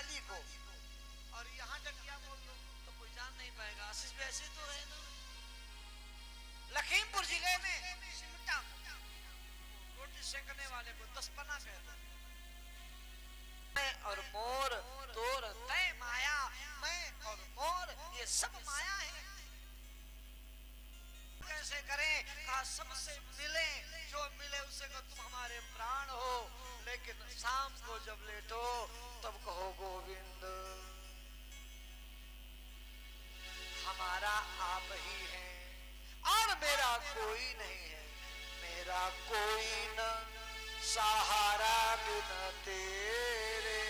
काली को, और यहाँ डकिया बोल दो तो कोई जान नहीं पाएगा। आशीष भी ऐसे तो है ना। लखीमपुर जिले में सिमटा को रोटी सेकने वाले को दसपना कहता है। मैं और मोर तोर तय माया, मैं और मोर ये सब माया है। कैसे करें? कहा सबसे मिले, जो मिले उसे को तुम हमारे प्राण हो, लेकिन शाम को जब लेटो तब कहो गोविंद हमारा आप ही है और मेरा कोई नहीं है। मेरा कोई न सहारा बिन तेरे,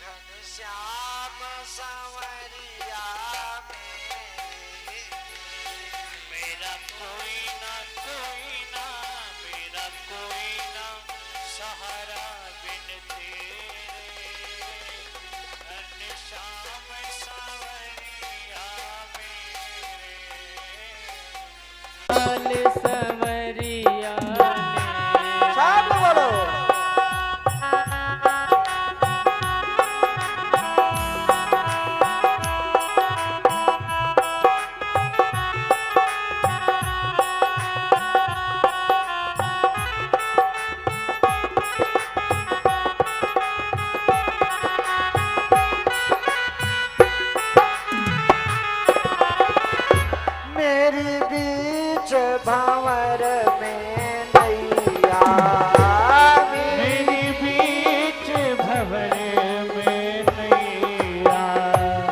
घनश्याम संवरिया मेरा कोई ना मेरा कोई ना सहारा बिन तेरे, घनश्याम सांवरिया मेरे। संवरिया सब बोलो। मेरी बीच भंवर में नैया, मेरी बीच भंवर में नैया।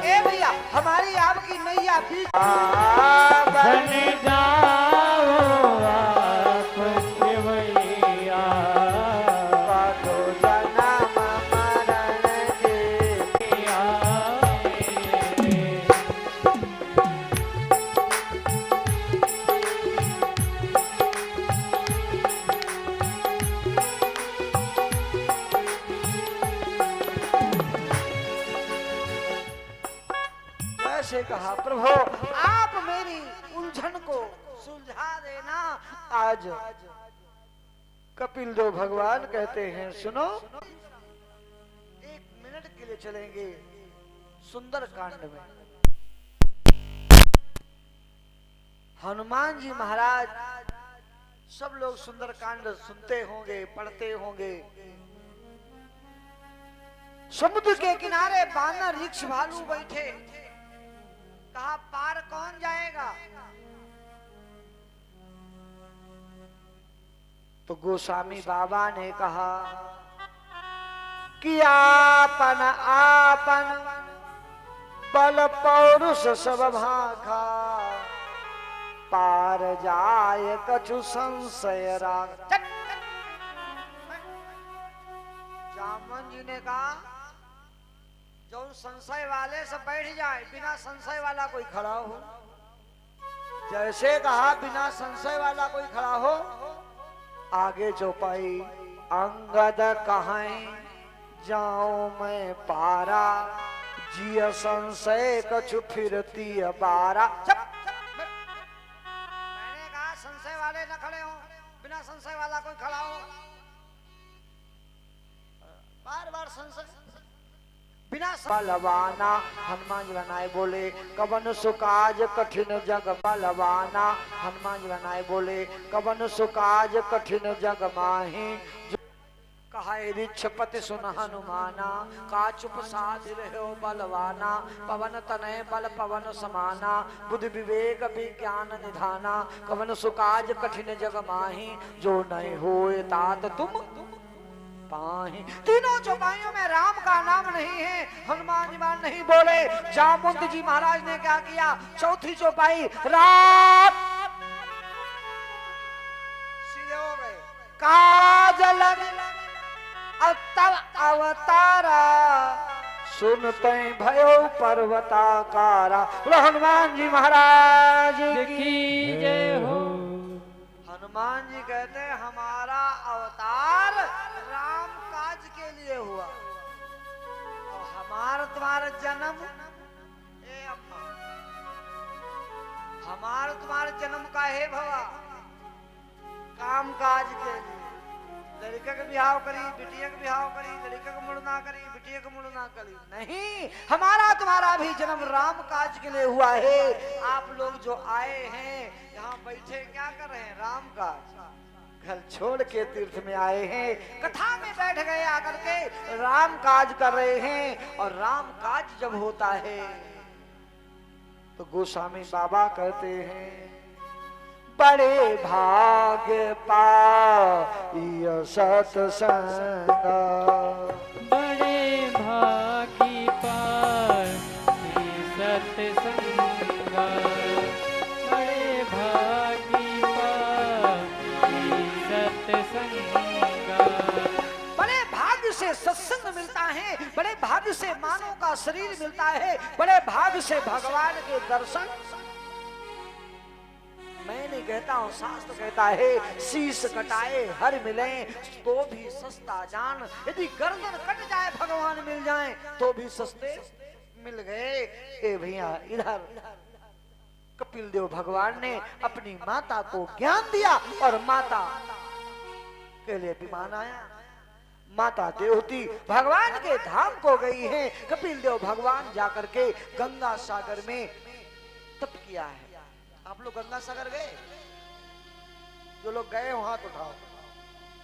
ए भैया हमारी आपकी नैया बीच बन जाओ आप केवैया, काटो जन्म मरण के। जैसे कहा प्रभु आप मेरी उलझन को सुलझा देना। आज कपिल देव भगवान कहते हैं सुनो, 1 मिनट के लिए चलेंगे सुंदर कांड में। हनुमान जी महाराज सब लोग सुंदर कांड सुनते होंगे, पढ़ते होंगे। समुद्र के किनारे बानर रिक्ष भालू बैठे, कहा पार कौन जाएगा? तो गोस्वामी बाबा ने कहा कि आपन आपन बल पौरुष सब भाखा, पार जाए कछु संशय राग। जामन जी ने कहा जो संशय वाले से बैठ जाए, बिना संशय वाला कोई खड़ा हो। जैसे कहा बिना संशय वाला कोई खड़ा हो, आगे चौपाई अंगद कहां जाऊं मैं पारा, जिय संशय कछु फिरती बारा। मैंने कहा संशय वाले न खड़े हो, बिना संशय वाला कोई खड़ा हो। बार बार संशय बिना बलवाना। हनुमान जी बनाए बोले कवन सुकाज कठिन जग बलवाना। हनुमान जी बनाए बोले कवन सुकाज कठिन जग माही, कहा रिक्षपति सुन हनुमाना, का चुप साध रहो बलवाना। पवन तनय बल पवन समाना, बुद्धि विवेक विज्ञान निधाना। कवन सुकाज कठिन जग माही, जो नहीं होए तात तुम पाही। तीनों चौपाइयों में राम का नाम नहीं है। हनुमान जी महाराज नहीं बोले। जामुन जी महाराज ने क्या किया? चौथी चौपाई रात सीधे हो गए। काजल तब अवतारा, सुनते भयो पर्वताकारा। हनुमान जी महाराज की जय हो। हनुमान जी कहते हैं हमारा अवतार राम काज के लिए हुआ, और हमारा तुम्हारा जन्म ए अम्मा, हमारा तुम्हारा जन्म का है भवा काम काज के लिए। लड़का के बिहाव करी, बिटिया के बिहाव करी, लड़का के मुड़ ना करी, बिटिया के मुड़ ना करी। नहीं, हमारा तुम्हारा भी जन्म राम काज के लिए हुआ है। आप लोग जो आए हैं यहाँ बैठे क्या कर रहे हैं? राम काज। घर छोड़ के तीर्थ में आए हैं, कथा में बैठ गए आकर के राम काज कर रहे हैं। और राम काज जब होता है तो गोस्वामी बाबा कहते हैं बड़े भाग्य पाइय सत्संग, बड़े भागी पाई सत्संग, बड़े भागी पाई सत्संग। बड़े भाग्य से सत्संग मिलता है, बड़े भाग्य से मानव का शरीर मिलता है, बड़े भाग्य से भगवान के दर्शन। मैं नहीं कहता हूं, शास्त्र कहता है शीश कटाए हर मिले तो भी सस्ता जान। यदि गर्दन कट जाए भगवान मिल जाए तो भी सस्ते मिल गए। ए भैया इधर कपिल देव भगवान ने अपनी माता को ज्ञान दिया और माता के लिए विमान आया। माता देवती भगवान के धाम को गई है। कपिल देव भगवान जाकर के गंगा सागर में तप किया है। आप लोग गंगा सागर गए? जो लोग गए वहां तो उठाओ।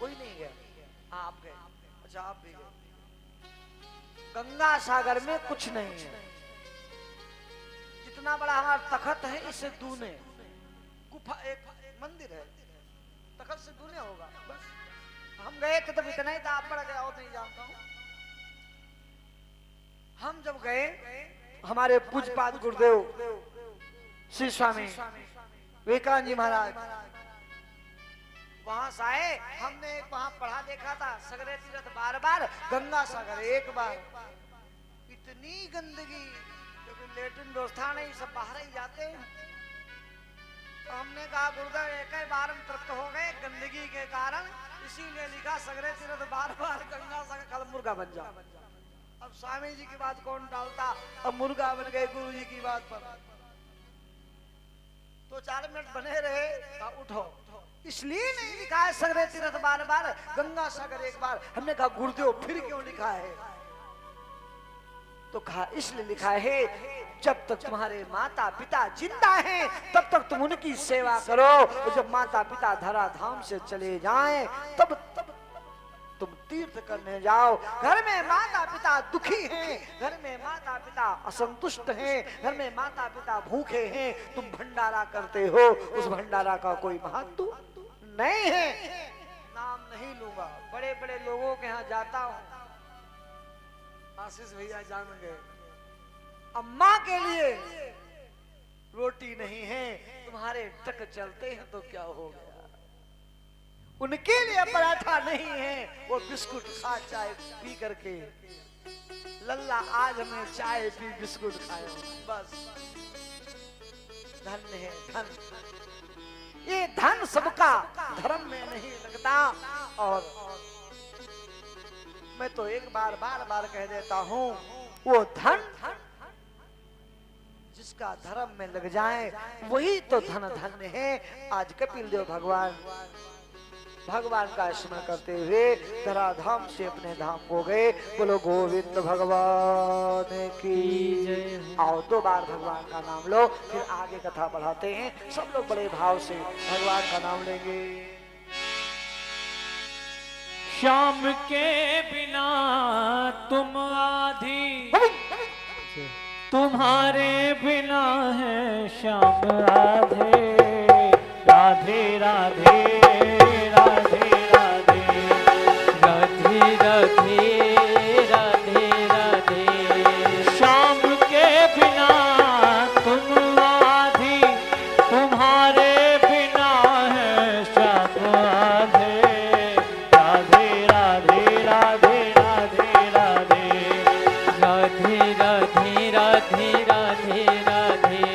कोई नहीं गया? हाँ आप गए। अच्छा आप भी गए। गंगा सागर में कुछ नहीं है। जितना बड़ा हमारा तखत है इससे दूने गुफा एक मंदिर है, तखत से दूने होगा बस। हम गए थे तब इतना ही था, आप पड़ गया और नहीं जानता हूं। हम जब गए हमारे पूज्यपाद गुरुदेव श्री स्वामी विवेकानंद जी महाराज वहां से आए। हमने वहां पढ़ा देखा था सगरे तीर्थ बार बार, गंगा सागर एक बार। इतनी गंदगी, क्योंकि लेट्रिन व्यवस्था नहीं, सब बाहर ही जाते हैं। तो हमने कहा गुरुदेव एक ही बार हम तृप्त हो गए गंदगी के कारण, इसीलिए लिखा सगरे तीर्थ बार बार गंगा सागर, कल मुर्गा बन जाओ। अब स्वामी जी की बात कौन डालता? अब मुर्गा बन गए गुरु जी की बात पर। तो 4 मिनट बने रहे, कहा उठो। इसलिए नहीं लिखा है सगरे तीर्थ बार बार, गंगा सागर एक बार। हमने कहा गुरुदेव फिर क्यों लिखा है? तो कहा इसलिए लिखा है जब तक तुम्हारे माता पिता जिंदा हैं तब तक तुम उनकी सेवा करो, और जब माता पिता धरा धाम से चले जाएं तब तुम तीर्थ करने जाओ। घर में माता पिता दुखी हैं, घर में माता पिता असंतुष्ट हैं, घर में माता पिता भूखे हैं, तुम भंडारा करते हो, उस भंडारा का कोई महत्व नहीं है। नाम नहीं लूंगा, बड़े बड़े लोगों के यहाँ जाता हूं। आशीष भैया जान गए, अम्मा के लिए रोटी नहीं है, तुम्हारे टक चलते हैं तो क्या हो गया? उनके लिए पराठा नहीं है, वो बिस्कुट खा चाय पी करके, लल्ला आज हमें चाय पी बिस्कुट खाए बस। धन है धन, ये धन सबका धर्म में नहीं लगता। और मैं तो एक बार बार कह देता हूं, वो धन जिसका धर्म में लग जाए वही तो धन धन्य है। आज कपिल देव भगवान का स्मरण करते हुए धरा धाम से अपने धाम को गए। बोलो गोविंद भगवान की जय। आओ 2 बार भगवान का नाम लो, फिर आगे कथा बढ़ाते हैं। सब लोग बड़े भाव से भगवान का नाम लेंगे। श्याम के बिना तुम आधी, तुम्हारे बिना है श्याम आधे। राधे राधे राधे राधे राधे राधे राधे राधे। श्याम के बिना तुम आधी, तुम्हारे बिना है श्याम आधे। राधे राधे राधे राधे राधे राधे राधे राधे राधे राधे।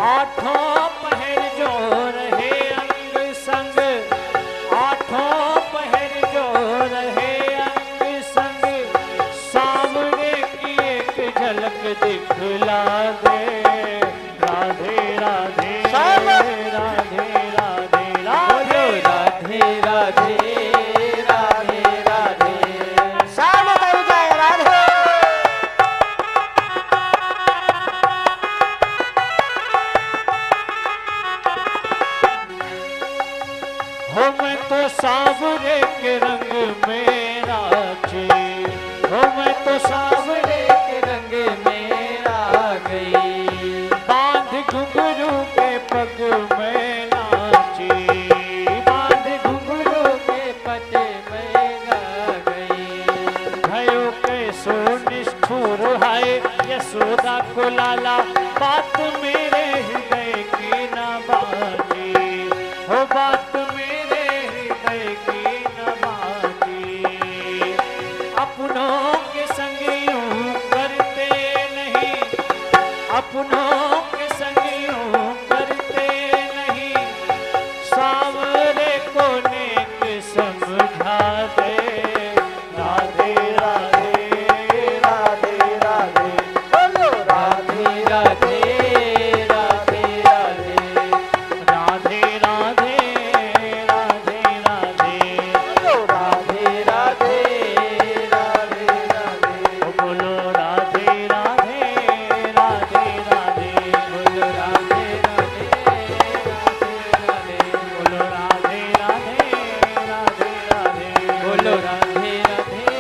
आठों पहर जो रहे अंग संग, आठों पहर जो रहे अंग संग, सामने की एक झलक दिखला दे। राधे राधे राधे राधे राधे राधे राधे राधे। हो मैं तो सांवरे के रंग में नाची, हो मैं तो सांवरे के रंग में आ गई, बांध घुंघरू के पग में नाची, बांध घुंघरू के पग में गा गई। भयो कैसो निष्ठुर है यशोदा को लाला, बात मेरे हृदय की न बाजी, हो बात मेरे हृदय की न बाजी। अपनों के संग यूं करते नहीं, अपनों के संग यूं करते नहीं, सांवरे को नेक समझा दे। राधे राधे राधे राधे, बोलो राधे राधे राधे राधे, राधे राधे राधे राधे, बोलो राधे राधे राधे राधे, बोलो राधे राधे राधे राधे, बोलो राधे राधे राधे राधे, बोलो राधे राधे राधे राधे, बोलो राधे राधे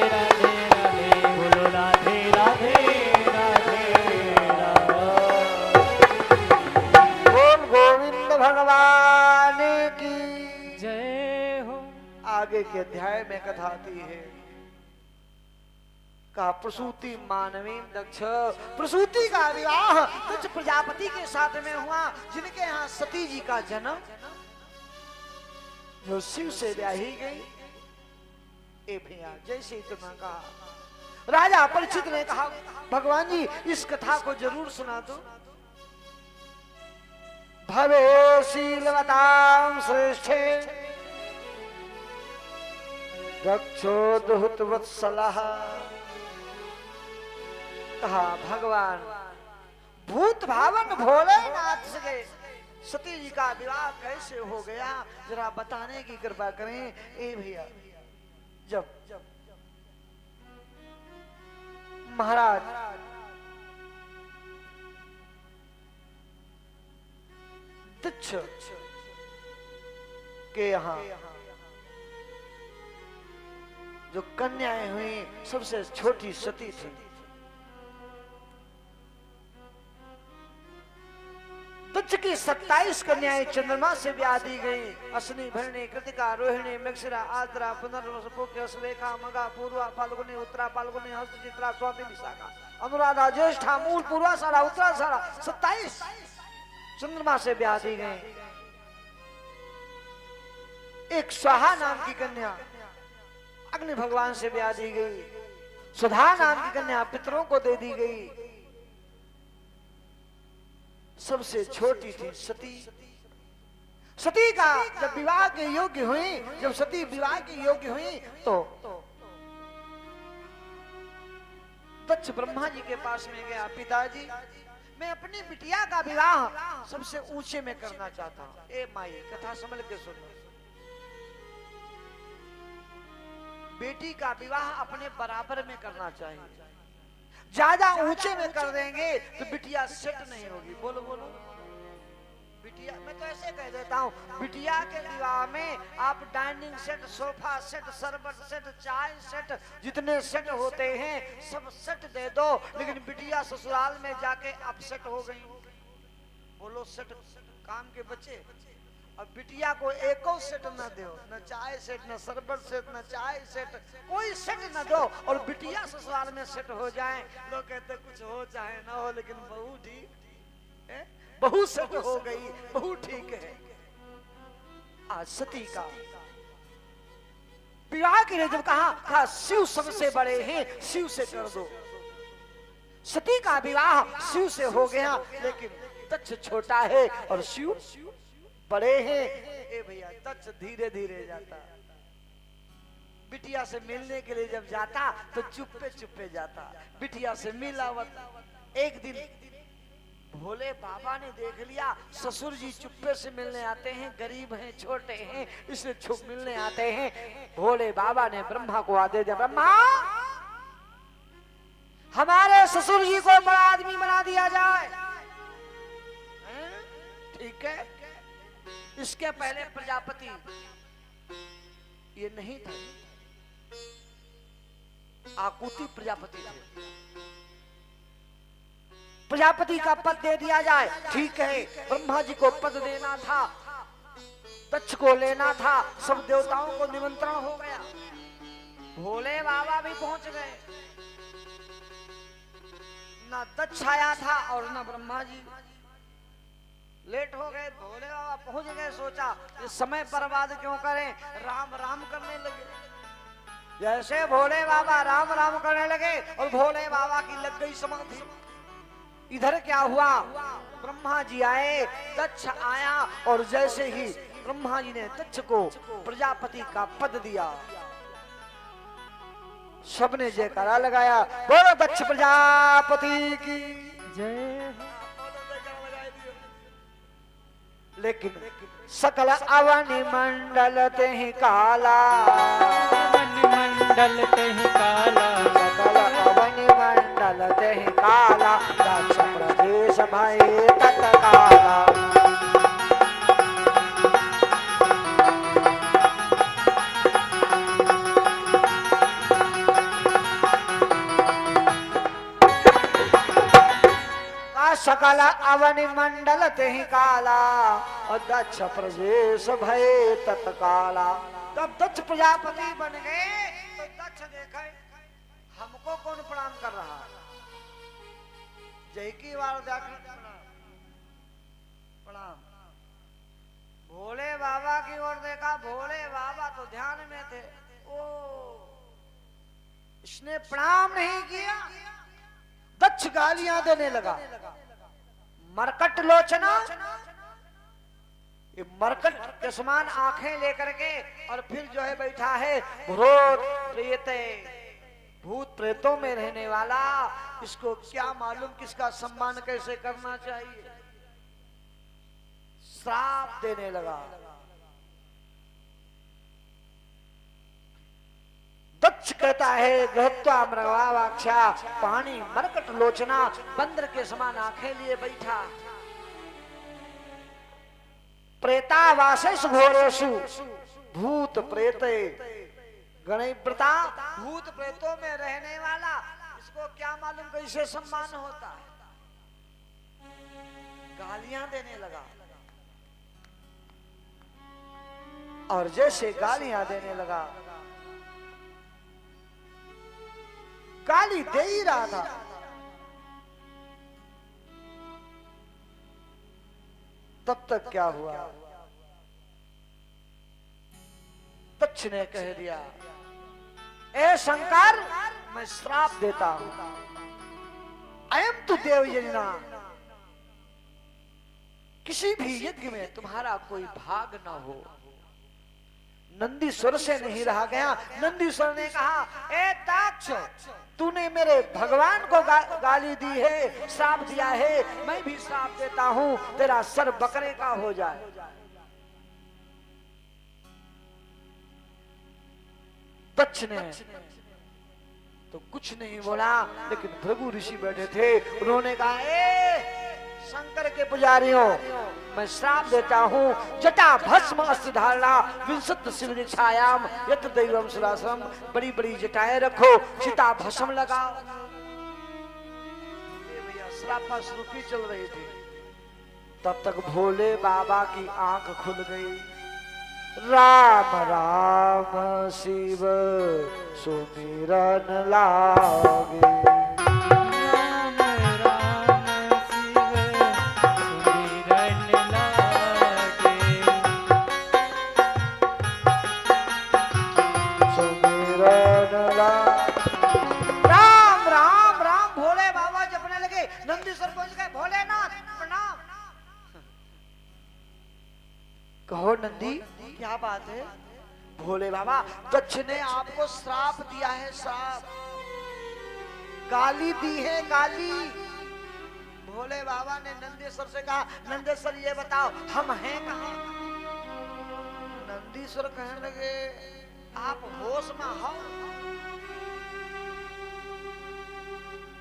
राधे राधे, बोलो राधे राधे राधे राधे। बोल गोविंद भगवान की। जय हो। आगे के अध्याय में कथा आती है, कहा प्रसूति मानवी दक्ष, प्रसूति का विवाह दक्ष प्रजापति के साथ में हुआ, जिनके यहाँ सती जी का जन्म जो शिव से ब्याही गई। ए भैया जैसे इतना कहा, राजा परीक्षित ने कहा भगवान जी इस कथा को जरूर सुना दो। भवे शीलवतां श्रेष्ठे दक्षो दुहुत वत्सलः। कहा भगवान भूत भावन भोलेनाथ से सती जी का विवाह कैसे हो गया, जरा बताने की कृपा करें। ए भैया जब महाराज दक्ष के यहाँ जो कन्याएं हुई सबसे छोटी सती थी। दक्ष की 27 कन्याएं चंद्रमा से ब्याह दी गई। अश्विनी भरणी कृतिका रोहिणी मृगशिरा आद्रा पुनर्वसु पुष्य सुलेखा मगा पूर्वा फाल्गुनी उत्तरा फाल्गुनी हस्त चित्रा स्वाति विशाखा अनुराधा ज्येष्ठा मूल पूर्वाषाढ़ा उत्तराषाढ़ा 27 चंद्रमा से ब्याह दी गई। एक स्वाहा नाम की कन्या अग्नि भगवान से ब्याह दी गई। सुधा नाम की कन्या पितरों को दे दी गई। सबसे छोटी थी सती। सती का जब विवाह के योग्य हुई, जब सती विवाह के योग्य हुई तो दक्ष ब्रह्मा जी के पास में गया, पिताजी मैं अपनी बिटिया का विवाह सबसे ऊंचे में करना चाहता हूं। ए माई कथा समझ के सुनो, बेटी का विवाह अपने बराबर में करना चाहिए। ज्यादा ऊंचे में कर देंगे तो बिटिया सेट नहीं होगी। बोलो बोलो बिटिया, मैं तो ऐसे कह देता हूँ, बिटिया के विवाह में आप डाइनिंग सेट, सोफा सेट, सरबत सेट, चाय सेट, जितने सेट होते हैं सब सेट दे दो, लेकिन बिटिया ससुराल में जाके अपसेट हो गई। बोलो सेट काम के बच्चे। अब बिटिया को एको सेट न दो, न चाय सेट, न सरबत सेट, न चाय सेट, कोई सेट न दो और बिटिया ससुराल में सेट हो जाए। लोग कहते कुछ हो चाहे न हो, लेकिन बहू ठीक है, बहू सेट हो गई, बहू ठीक है। आज सती का विवाह के लिए जब कहा शिव सबसे बड़े हैं, शिव से कर दो। सती का विवाह शिव से हो गया, लेकिन दक्ष छोटा है और शिव बड़े हैं। ए भैया दक्ष धीरे धीरे जाता, बिटिया से मिलने के लिए जब जाता तो चुप्पे चुप्पे जाता। बिटिया से मिलावत। एक दिन भोले बाबा ने देख लिया ससुर जी चुप्पे से मिलने आते हैं, गरीब हैं, छोटे हैं, इसलिए छुप मिलने आते हैं। भोले बाबा ने ब्रह्मा को आदेश दिया, ब्रह्मा हमारे ससुर जी को बड़ा आदमी बना दिया जाए। ठीक है, इसके पहले प्रजापति ये नहीं थे, आकुति प्रजापति थे। प्रजापति का पद दे दिया जाए, ठीक है। ब्रह्मा जी को पद देना था, दक्ष को लेना था, सब देवताओं को निमंत्रण हो गया, भोले बाबा भी पहुंच गए। ना दक्ष आया था और ना ब्रह्मा जी, लेट हो गए। भोले बाबा पहुंच गए, सोचा इस समय बर्बाद क्यों करें, राम राम करने लगे। जैसे भोले बाबा राम राम करने लगे और भोले बाबा की लग गई समाधि। इधर क्या हुआ, ब्रह्मा जी आए, दक्ष आया और जैसे ही ब्रह्मा जी ने दक्ष को प्रजापति का पद दिया, सबने जयकारा लगाया, बोलो दक्ष प्रजापति की जय। लेकिन सकल अवनि मंडल ते ही काला, अवनि मंडल ते ही काला, सकल अवनि मंडल ते ही काला, दक्ष प्रदेश भय तत्काला। सकल अवनि मंडल ते ही काला और दक्ष प्रदेश भय तत्काला। तब दक्ष प्रजापति बन गए तो दक्ष देखे हमको कौन प्रणाम कर रहा है, जय की बार प्रणाम। भोले बाबा की ओर देखा, भोले बाबा तो ध्यान में थे, ओ इसने प्रणाम नहीं किया। दक्ष गालियां देने लगा, मरकट लोचना, ये मरकट के समान आंखें लेकर के, और फिर जो है बैठा है भूत प्रेत, भूत प्रेतों में रहने वाला, इसको क्या मालूम किसका सम्मान कैसे करना चाहिए, श्राप देने लगा। दक्ष कहता है गृहत्वा मृगावाक्षा, पानी मरकट लोचना, बंदर के समान आंखें लिए बैठा। प्रेतावासेषु घोरेषु भूत प्रेते गणिव्रता, भूत प्रेतों में रहने वाला, इसको क्या मालूम कैसे सम्मान होता है, गालियां देने लगा। और जैसे गालियां देने लगा, गाली दे ही रहा था, तब तक क्या हुआ, दक्ष ने कह दिया, ए शंकर मैं श्राप देता हूं, अयम तु देव यजना, किसी भी यज्ञ में तुम्हारा कोई भाग ना हो। नंदीश्वर से नहीं रहा गया। नंदीश्वर ने कहा, ए दक्ष तूने मेरे भगवान को गाली दी है, श्राप दिया है, मैं भी श्राप देता हूं, तेरा सर बकरे का हो जाए। दक्ष ने तो कुछ नहीं बोला, लेकिन भृगु ऋषि बैठे थे, उन्होंने कहा, ए शंकर के पुजारियों मैं श्राप देता हूँ, जटा भस्म अस्थि धारणा विंशत शिवदीक्षायाम यत्र दैवम सुरासरम, बड़ी बड़ी जटाएं रखो, चिता भस्म लगाओ। भैया श्रापा शुरू की चल रही थी, तब तक भोले बाबा की आंख खुल गई। राम राम शिव सुमिरन लागे, कहो नंदी क्या बात है। भोले बाबा, दक्ष ने आपको श्राप दिया है, श्राप, गाली दी है, गाली। भोले बाबा ने नंदीश्वर से कहा, नंदीश्वर ये बताओ हम हैं कहाँ। नंदीश्वर कहने लगे, आप होश में हो,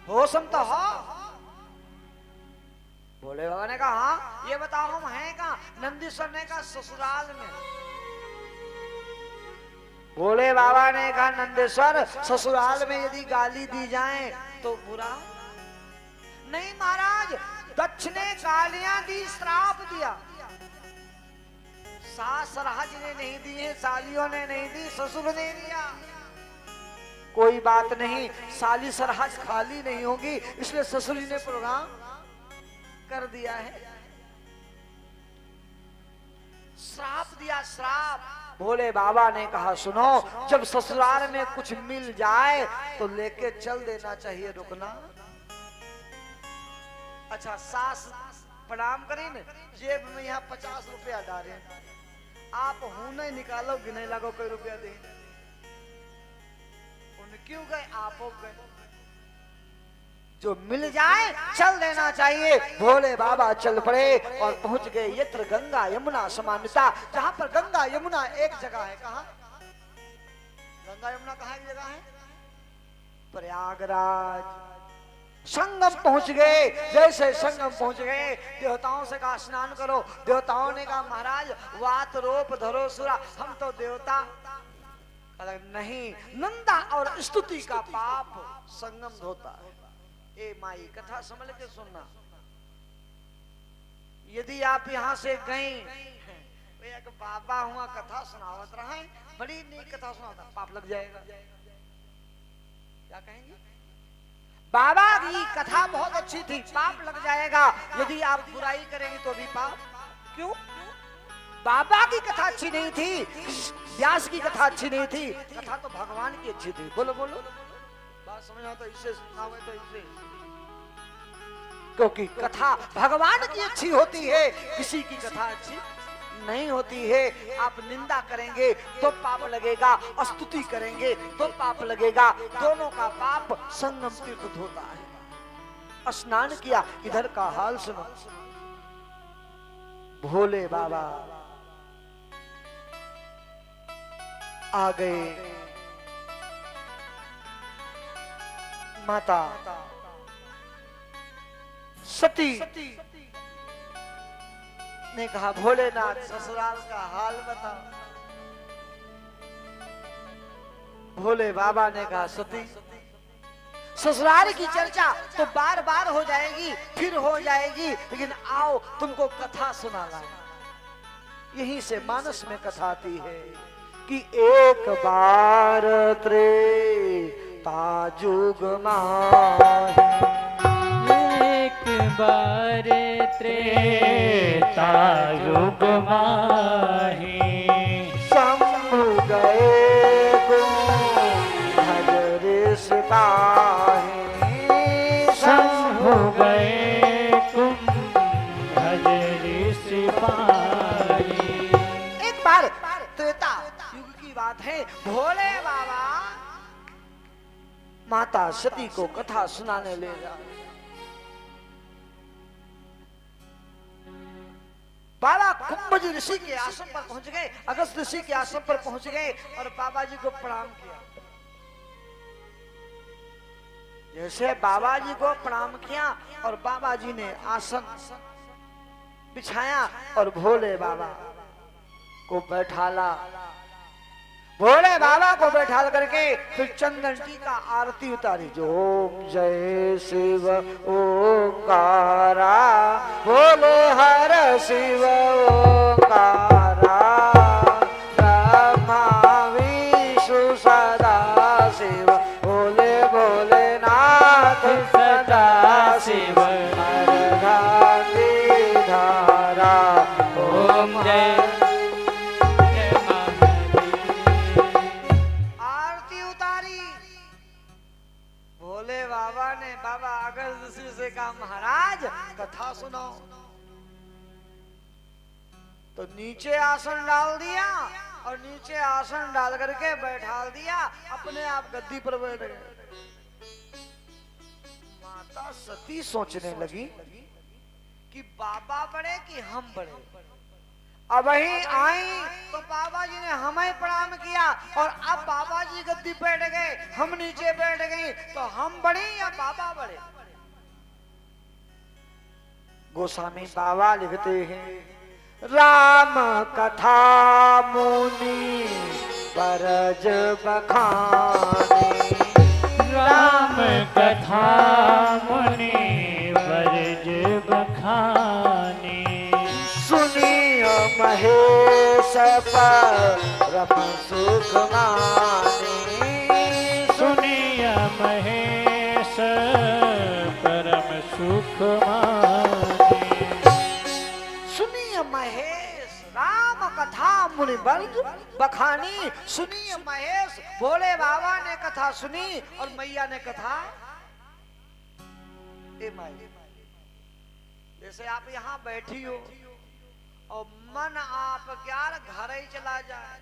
होश में तो हो। भोले बाबा ने कहा हाँ ये बताओ हम हैं कहाँ? नंदीश्वर ने कहा ससुराल में। भोले बाबा ने कहा नंदीश्वर ससुराल में यदि गाली दी जाए तो बुरा नहीं महाराज। दक्ष ने गालियां दी, श्राप दिया। सास राज ने नहीं दी है, सालियों ने नहीं दी, ससुर ने दिया। कोई बात नहीं, साली सरहज खाली नहीं होगी, इसलिए ससुर जी ने प्रोग्राम कर दिया है। श्राप दिया, श्राप। भोले बाबा ने कहा सुनो, जब ससुराल में कुछ मिल जाए तो लेके चल देना चाहिए, रुकना। अच्छा सास प्रणाम करें न, जेब में यहाँ 50 रुपया डाले, आप हूं नहीं निकालो, गिने लगो कोई रुपया दे। उन क्यों गए, आप गए। जो मिल जाए चल देना चाहिए। भोले बाबा चल पड़े और पहुंच गए यत्र गंगा यमुना समान्विता, जहां पर गंगा यमुना एक जगह है। कहाँ गंगा यमुना कहाँ की जगह है? प्रयागराज। संगम पहुंच गए। जैसे संगम पहुंच गए, देवताओं से कहा स्नान करो। देवताओं ने कहा महाराज वात रोप धरो सुरा, हम तो देवता। नहीं, निंदा और स्तुति का पाप संगम धोता है। ए माई कथा समझ के सुनना। यदि आप यहाँ से गए, एक बाबा हुआ कथा सुनावत रहे, बड़ी नीक कथा सुनाता, पाप लग जाएगा। क्या कहेंगे? बाबा की कथा बहुत अच्छी थी, पाप लग जाएगा। यदि आप बुराई करेंगे तो भी पाप। क्यों? बाबा की कथा अच्छी नहीं थी, व्यास की कथा अच्छी नहीं थी, कथा तो भगवान की अच्छी थी। बोलो बोलो, बात समझ आता? इससे सुनावे तो इससे, क्योंकि कथा भगवान की अच्छी होती है, किसी की कथा अच्छी नहीं होती है। आप निंदा करेंगे तो पाप लगेगा, स्तुति करेंगे तो पाप लगेगा। दोनों का पाप संगम तीर्थ होता है। स्नान किया, इधर का हाल सुनो। भोले बाबा आ गए। माता सती ने कहा भोलेनाथ ससुराल का हाल बताओ। भोले बाबा ने कहा सती ससुराल की चर्चा तो बार बार हो जाएगी, फिर हो जाएगी, लेकिन आओ तुमको कथा सुनाना है। यहीं से मानस में कथा आती है कि एक बार त्रेतायुग माही, एक बार त्रेतायुग माही, शंभु गए कुंभज सिपाही, शंभु गए कुंभज सिपाही। एक बार त्रेता युग की बात है। भोले बाबा माता सती को कथा सुनाने ले जा। बाबा कुंभज ऋषि के आश्रम पर पहुंच गए, अगस्त ऋषि के आश्रम पर पहुंच गए और बाबा जी को प्रणाम किया। जैसे बाबा जी को प्रणाम किया और बाबा जी ने आसन बिछाया और भोले बाबा को बैठाला। भोले बाबा को बैठाल करके फिर चंदन टीका आरती उतारी। जो ओम जय शिव ओंकारा, भोले हर शिव ओंकारा, ब्रह्मा विष्णु सदा शिव, भोले भोलेनाथ सदा शिव, हर गांधी धारा। ओम जय बाबा अगर ऋषि से कहा महाराज कथा सुनाओ, तो नीचे आसन डाल दिया और नीचे आसन डाल करके बैठा दिया, अपने आप गद्दी पर बैठ गए। माता सती सोचने लगी कि बाबा बड़े कि हम बड़े। अब वही आई तो बाबा जी ने हमें प्रणाम किया और अब बाबा जी गद्दी बैठ गए, हम नीचे बैठ गए, तो हम बड़े या बाबा बड़े? गोस्वामी बाबा लिखते हैं राम कथा मुनि बरज बखाने, राम कथा मुनि बरज बखाने, सुनिय महेश परम सुख माने, सुनिय महेश परम सुख माने। सुनिय महेश राम कथा मुनि बरज बखानी। सुनिय महेश, भोले बाबा ने कथा सुनी और मैया ने कथा ए माई। जैसे आप यहाँ बैठी हो और मन आप क्या घर ही चला जाए,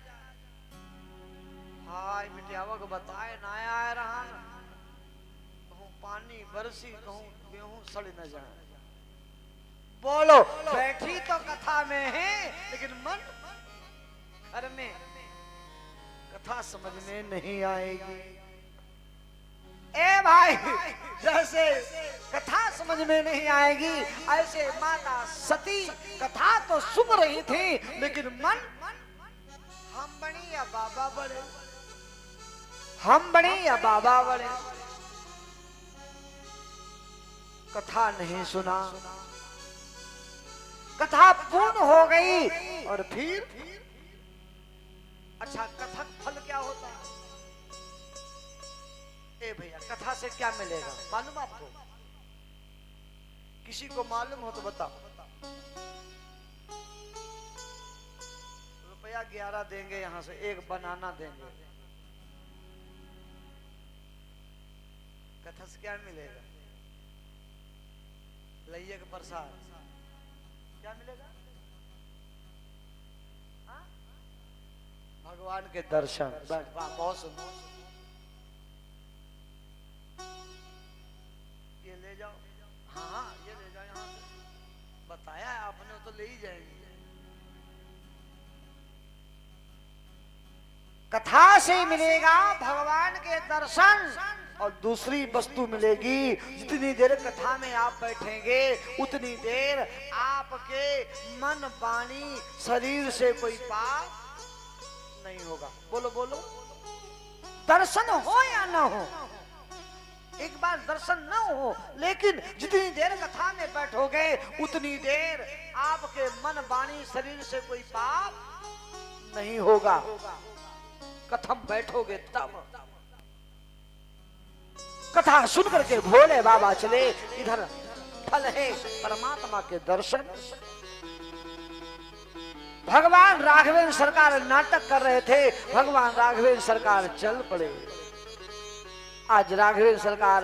हाय मिटियावा को बताए ना आए रहा न, कहूँ पानी बरसी, कहूँ गेहूं सड़ न जाए। बोलो बैठी तो कथा में है लेकिन मन घर में, कथा समझ में नहीं आएगी। ए भाई, जैसे कथा समझ में नहीं आएगी ऐसे माता सती कथा तो सुन रही थी लेकिन मन हम बनी या बाबा बड़े, हम बने या बाबा बड़े। कथा नहीं सुना, कथा पूर्ण हो गई और फिर अच्छा कथा फल क्या होता है? ए भैया कथा से क्या मिलेगा मालूम आपको? किसी को मालूम हो तो बताओ। रुपया 11 देंगे, यहां से एक बनाना देंगे, कथा से क्या मिलेगा? लइया के प्रसाद क्या मिलेगा? हाँ? भगवान के दर्शन। वाह बहुत सुंदर। ये ले जाओ, हाँ ये ले जाओ, यहाँ से बताया है आपने तो ले ही जाएंगे। कथा से मिलेगा भगवान के दर्शन और दूसरी वस्तु मिलेगी। जितनी देर कथा में आप बैठेंगे उतनी देर आपके मन वाणी शरीर से कोई पाप नहीं होगा। बोलो बोलो, दर्शन हो या ना हो, एक बार दर्शन ना हो लेकिन जितनी देर कथा में बैठोगे उतनी देर आपके मन वाणी शरीर से कोई पाप नहीं होगा। कथा में बैठोगे तब। कथा सुन करके भोले बाबा चले, इधर फल है परमात्मा के दर्शन। भगवान राघवेंद्र सरकार नाटक कर रहे थे, भगवान राघवेंद्र सरकार चल पड़े। आज राघवेंद्र सरकार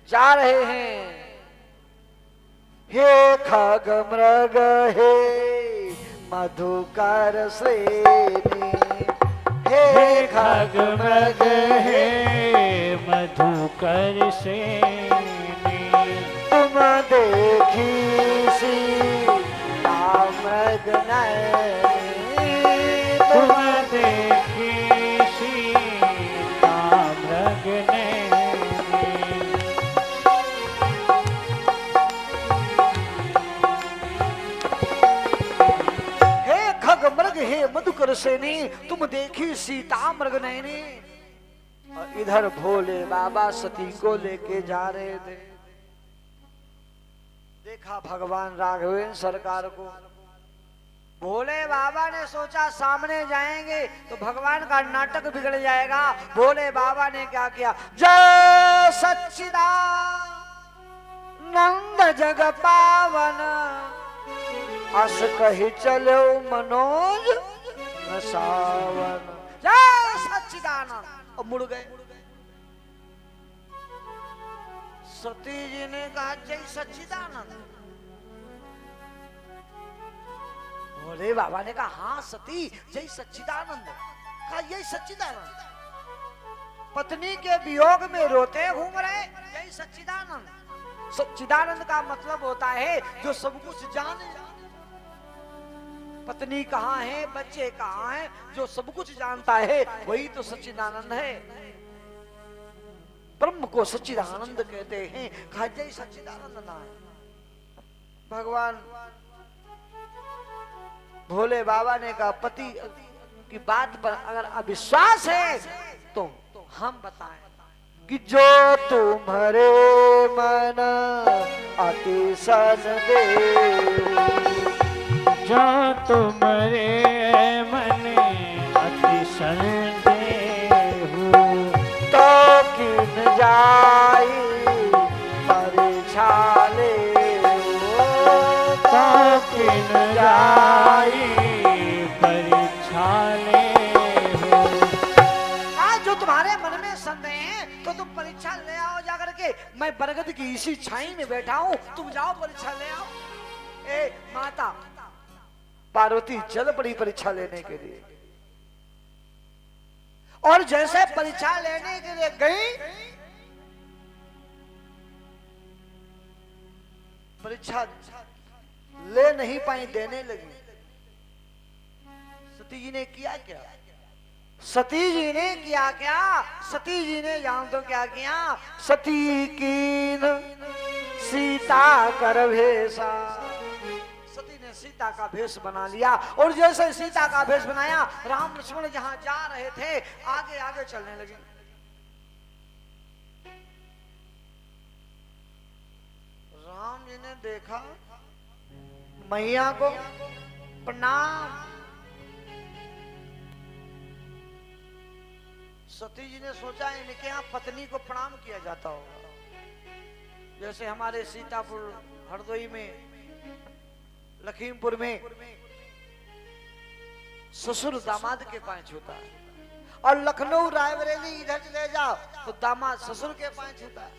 जा रहे हैं। हे खग मृग हे मधुकर श्रेणी, हे खग मृग हे मधुकर सेनी, तुम देखी सीता मृग नयनी, तुम देखी सीता मृग नयनी। हे खग मृग हे मधुकर सेनी, तुम देखी सीता मृग नयनी। और इधर भोले बाबा सती को लेके जा रहे थे। देखा भगवान राघवेंद्र सरकार को। भोले बाबा ने सोचा सामने जाएंगे तो भगवान का नाटक बिगड़ जाएगा। भोले बाबा ने क्या किया? जय सच्चिदानंद जग पावन, अस कही चलो मनोज न सावन। जय सच्चिदानंद। और मुड़ गए। सती जी ने कहा जय सच्चिदानंद। भोले बाबा ने कहा हाँ सती जय सच्चिदानंद। कहा यही सच्चिदानंद। पत्नी के वियोग में रोते घूम रहे, यही सच्चिदानंद। सच्चिदानंद का मतलब होता है जो सब कुछ जाने। पत्नी कहाँ है, बच्चे कहाँ हैं, जो सब कुछ जानता है वही तो सच्चिदानंद है। ब्रह्म को सच्चिदानंद कहते हैं। कहा जय सच्चिदानंद नारायण। भगवान भोले बाबा ने कहा पति की बात पर अगर अविश्वास है तो हम बताएं कि जो तुम्हारे मन अति सन दे, जो तुम्हारे मन अति संदेहु, तो किन जाई परीक्षा ले, तो किन जाई परीक्षा ले हो। आज जो तुम्हारे मन में संदेह है तो तुम परीक्षा ले आओ जाकर के। मैं बरगद की इसी छाई में बैठा हूँ, तुम जाओ परीक्षा ले आओ। ए माता पार्वती चल पड़ी परीक्षा लेने के लिए, और जैसे परीक्षा लेने के लिए गई, परीक्षा ले नहीं पाई, देने लगी। सती जी ने किया क्या? सती जी ने किया क्या? सती जी ने जान तो क्या किया? सती कीन सीता कर भेषा, सती ने सीता का भेष बना लिया, और जैसे सीता का भेष बनाया, राम लक्ष्मण जहां जा रहे थे आगे आगे चलने लगे। राम जी ने देखा मैया को, प्रणाम। सती जी ने सोचा इनके यहाँ पत्नी को प्रणाम किया जाता होगा, जैसे हमारे सीतापुर, हरदोई में, लखीमपुर में ससुर दामाद के पांव छूता है, और लखनऊ रायबरेली इधर चले जाओ तो दामाद ससुर के पांव छूता है।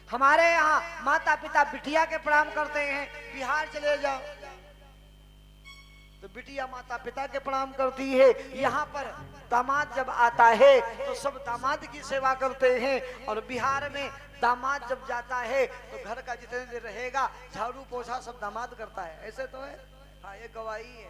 हमारे यहाँ माता पिता बिटिया के प्रणाम करते हैं, बिहार चले जाओ तो बिटिया माता पिता के प्रणाम करती है। यहाँ पर दामाद जब आता है तो सब दामाद की सेवा करते हैं, और बिहार में दामाद जब जाता है तो घर का जितने देर रहेगा झाड़ू पोछा सब दामाद करता है। ऐसे तो है, हाँ ये गवाही है।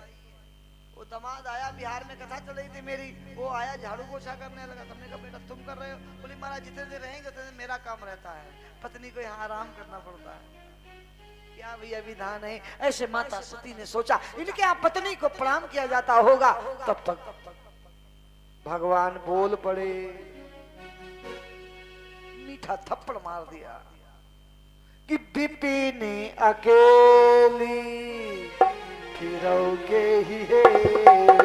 वो दामाद आया, बिहार में कथा चल रही थी मेरी, वो आया झाड़ू पोछा करने लगा। तुमने कहा बेटा तुम कर रहे हो? बोली महाराज जितने देर रहेंगे उतने देर मेरा काम रहता है, पत्नी को यहाँ आराम करना पड़ता है। क्या भैया विधान है? ऐसे माता सती ने सोचा इनके यहाँ पत्नी को प्रणाम किया जाता होगा। तब तक भगवान बोल पड़े, मीठा थप्पड़ मार दिया कि बिपिन अकेली फिरोगे ही है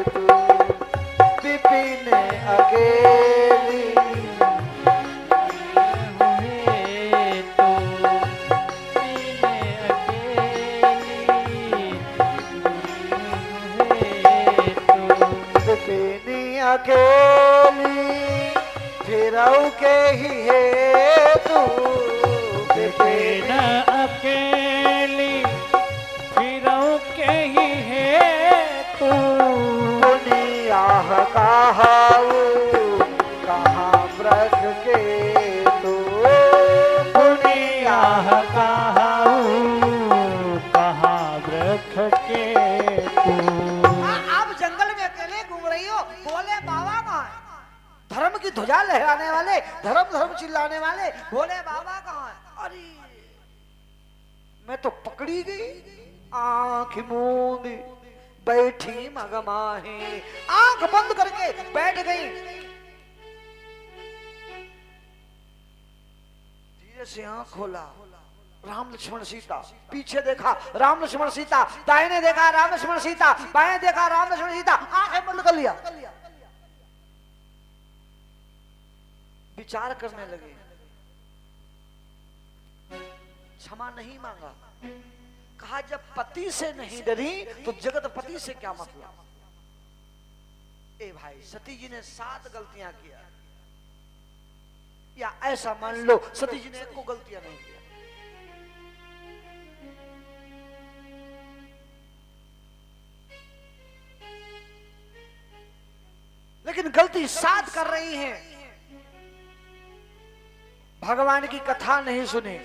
तू, बिपिन अकेली अकेली फिरऊ के ही है तू, बिपिन अकेली फिरऊ के ही है तू, दुनिया कहाऊ कहाँ व्रत के तू, दुनिया कहाऊ कहाँ व्रत के तू। आप जंगल में अकेले घूम रही हो, बोले बाबा कहाँ है? धर्म की ध्वजा लहराने वाले, धर्म धर्म चिल्लाने वाले बोले बाबा कहाँ है? अरे मैं तो पकड़ी गई, आंख मूंद बैठी मगमाही, आंख बंद करके बैठ गई। धीरे से आंख खोला, राम लक्ष्मण सीता, पीछे देखा राम लक्ष्मण सीता, दाहिने देखा राम लक्ष्मण सीता, बाएं देखा राम लक्ष्मण सीता, आंखें बंद कर लिया। विचार करने लगे, क्षमा नहीं मांगा। कहा जब पति से नहीं डरी तो जगत पति से क्या मतलब? ए भाई, सती जी ने 7 गलतियां किया, या ऐसा मान लो सती जी ने एक को गलतियां नहीं किया। लेकिन गलती 7 कर रही हैं। भगवान की कथा नहीं सुनी,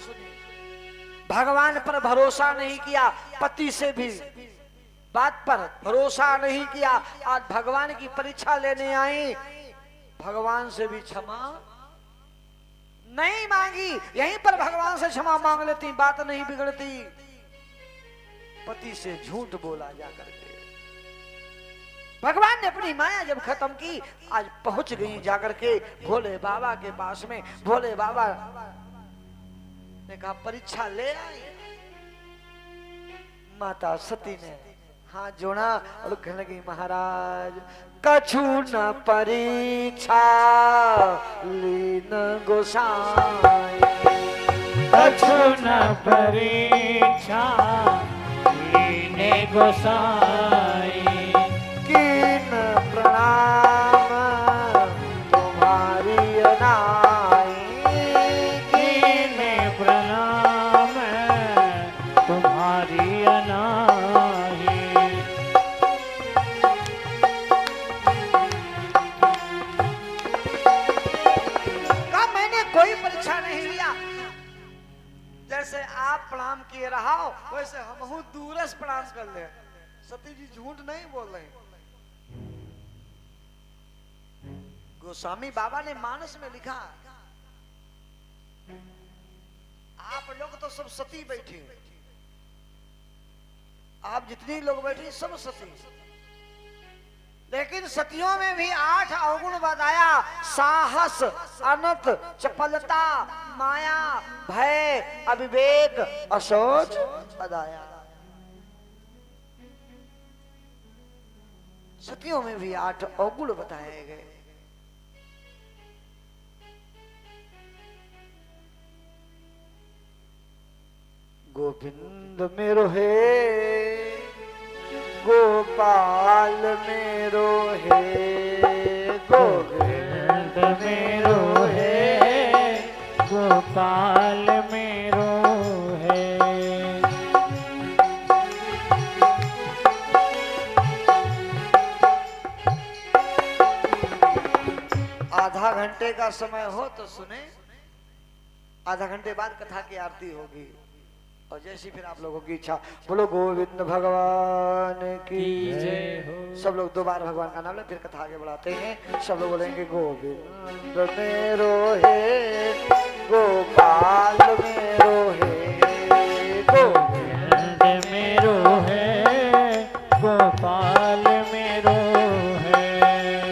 भगवान पर भरोसा नहीं किया, पति से भी बात पर भरोसा नहीं किया। आज भगवान की परीक्षा लेने आई, भगवान से भी क्षमा नहीं मांगी। यहीं पर भगवान से क्षमा मांग लेती, बात नहीं बिगड़ती। पति से झूठ बोला जा करके। भगवान ने अपनी माया जब खत्म की, आज पहुंच गई जाकर के भोले बाबा के पास में। भोले बाबा ने कहा परीक्षा ले आई। माता सती ने हाथ जोड़ा और कहने लगी महाराज कछु न परीक्षा लीन गोसाई, कछु न परीक्षा लीने गोसाई, कीन प्रणाम तुम्हारी अनाई, कीन प्रणाम तुम्हारी अनाही। कहा मैंने कोई परीक्षा नहीं लिया, जैसे आप प्रणाम किए रहा हो वैसे हम दूरस प्रणाम कर ले। सती जी झूठ नहीं बोल रहे। गोस्वामी बाबा ने मानस में लिखा, आप लोग तो सब सती बैठे, आप जितनी लोग बैठे सब सती, लेकिन सतियों में भी 8 अवगुण बताया। साहस, अनत, चपलता, माया, भय, अविवेक, असोच, अदाया। सतियों में भी 8 अवगुण बताए गए। गोविंद मेरो है, गोपाल मेरो है, गोविंद मेरो है, गोपाल मेरो है। आधा घंटे का समय हो तो सुने, आधा घंटे बाद कथा की आरती होगी। और जैसी फिर आप लोगों की इच्छा, बोलो गोविंद भगवान की जय हो। सब लोग 2 बार भगवान का नाम ले, फिर कथा आगे बढ़ाते हैं। सब लोग बोलेंगे गोविंद मेरो है, गोपाल मेरो है, गोविंद मेरो है, गोपाल मेरो है।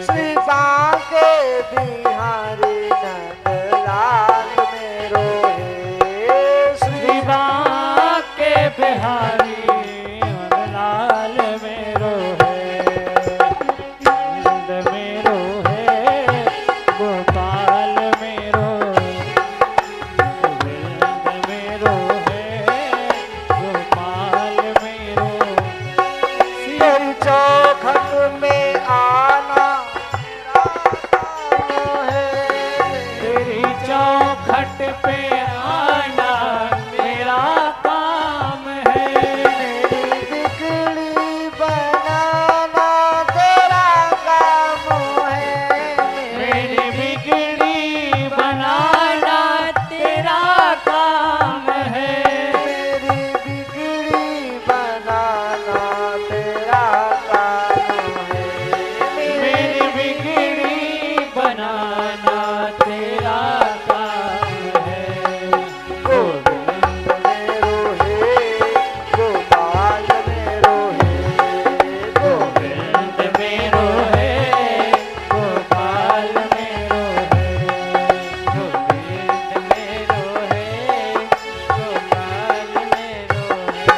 श्री बांके बिहारी नंदलाल मेरो है, श्री बांके बिहारी नंदलाल मेरो है। गोविंद मेरो है, गोपाल मेरो, गोविंद मेरो है, गोपाल मेरो। तेरी चौखट में आना तेरी चौखट पे आना मेरा काम है। मेरी बिगड़ी बनाना तेरा काम है, मेरी बिगड़ी बनाना तेरा काम है। मेरी बिगड़ी बनाना तेरा काम है, मेरी बिगड़ी बनाना तेरा काम है। गोविंद मेरो है, गोपाल मेरो है, गोविंद मेरो है, गोपाल मेरो है। गोविंद मेरो है, गोपाल मेरो है।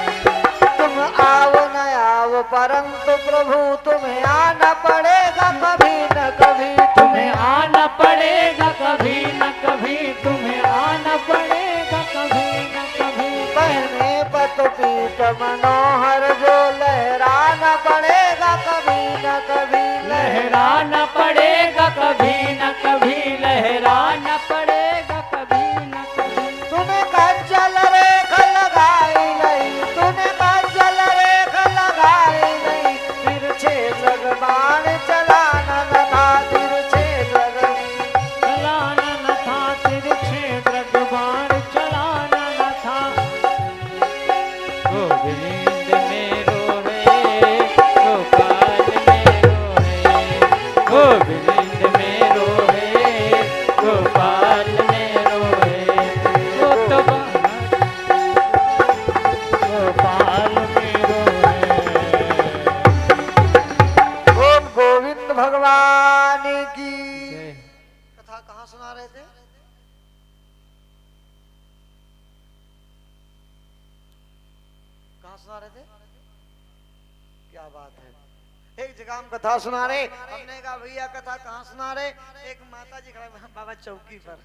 तुम आओ न आओ परंतु प्रभु तुम्हें आना पड़ेगा कभी न कभी, तुम्हें आना पड़ेगा कभी न कभी, तुम्हें आना पड़ेगा कभी न कभी। पहने पत पीत मनोहर जो लहराना पड़ेगा कभी न कभी, लहराना पड़ेगा कभी न कभी, लहराना पड़ेगा कभी न कभी। तूने कंचल रेख लगाई नहीं, तूने कंचल रेख लगाई नहीं, तिरछे लगबाण चलाना न था, तिरछे लग चलाना न था, तिरछे प्रगबाण चलाना न था। गोविंद मेरो है, गोपाल मेरो है। गोविंद मेरो है, गोपाल मेरो है। गोपाल मेरो भगवान की। जय। कथा कहाँ सुना रहे थे? कहाँ सुना रहे थे? क्या बात है, एक जगह हम कथा सुना रहे, हमने कहा भैया कथा कहाँ सुना रहे? एक माता जी खड़े, बाबा चौकी पर।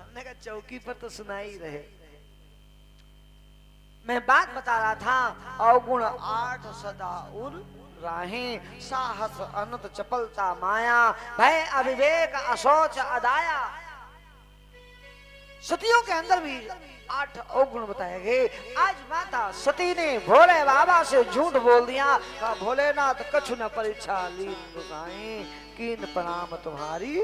हमने कहा चौकी पर तो सुना ही रहे। मैं बात बता रहा था, अवगुण 8 सदा उर राहें, साहस अनंत चपलता माया, भय अविवेक अशौच अदाया। सतियों के अंदर भी 8 अवगुण बताए गए। आज माता सती ने भोले बाबा से झूठ बोल दिया, कहा भोलेनाथ कछु न परीक्षा लीन गोसाई, कीन प्रणाम तुम्हारी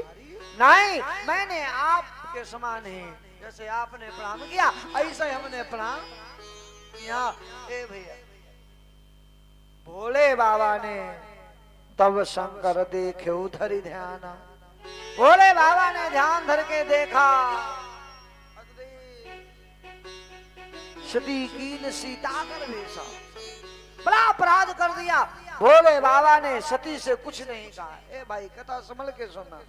नहीं। मैंने आपके समान ही, जैसे आपने प्रणाम किया ऐसे हमने प्रणाम किया। ए भैया, भोले बाबा ने तब शंकर देखे उधर ध्यान। भोले बाबा ने ध्यान धर के देखा, सती कीन सीता कर भेसा, बड़ा अपराध कर दिया। भोले बाबा ने सती से कुछ नहीं कहा। ए भाई कथा संभल के सुनना,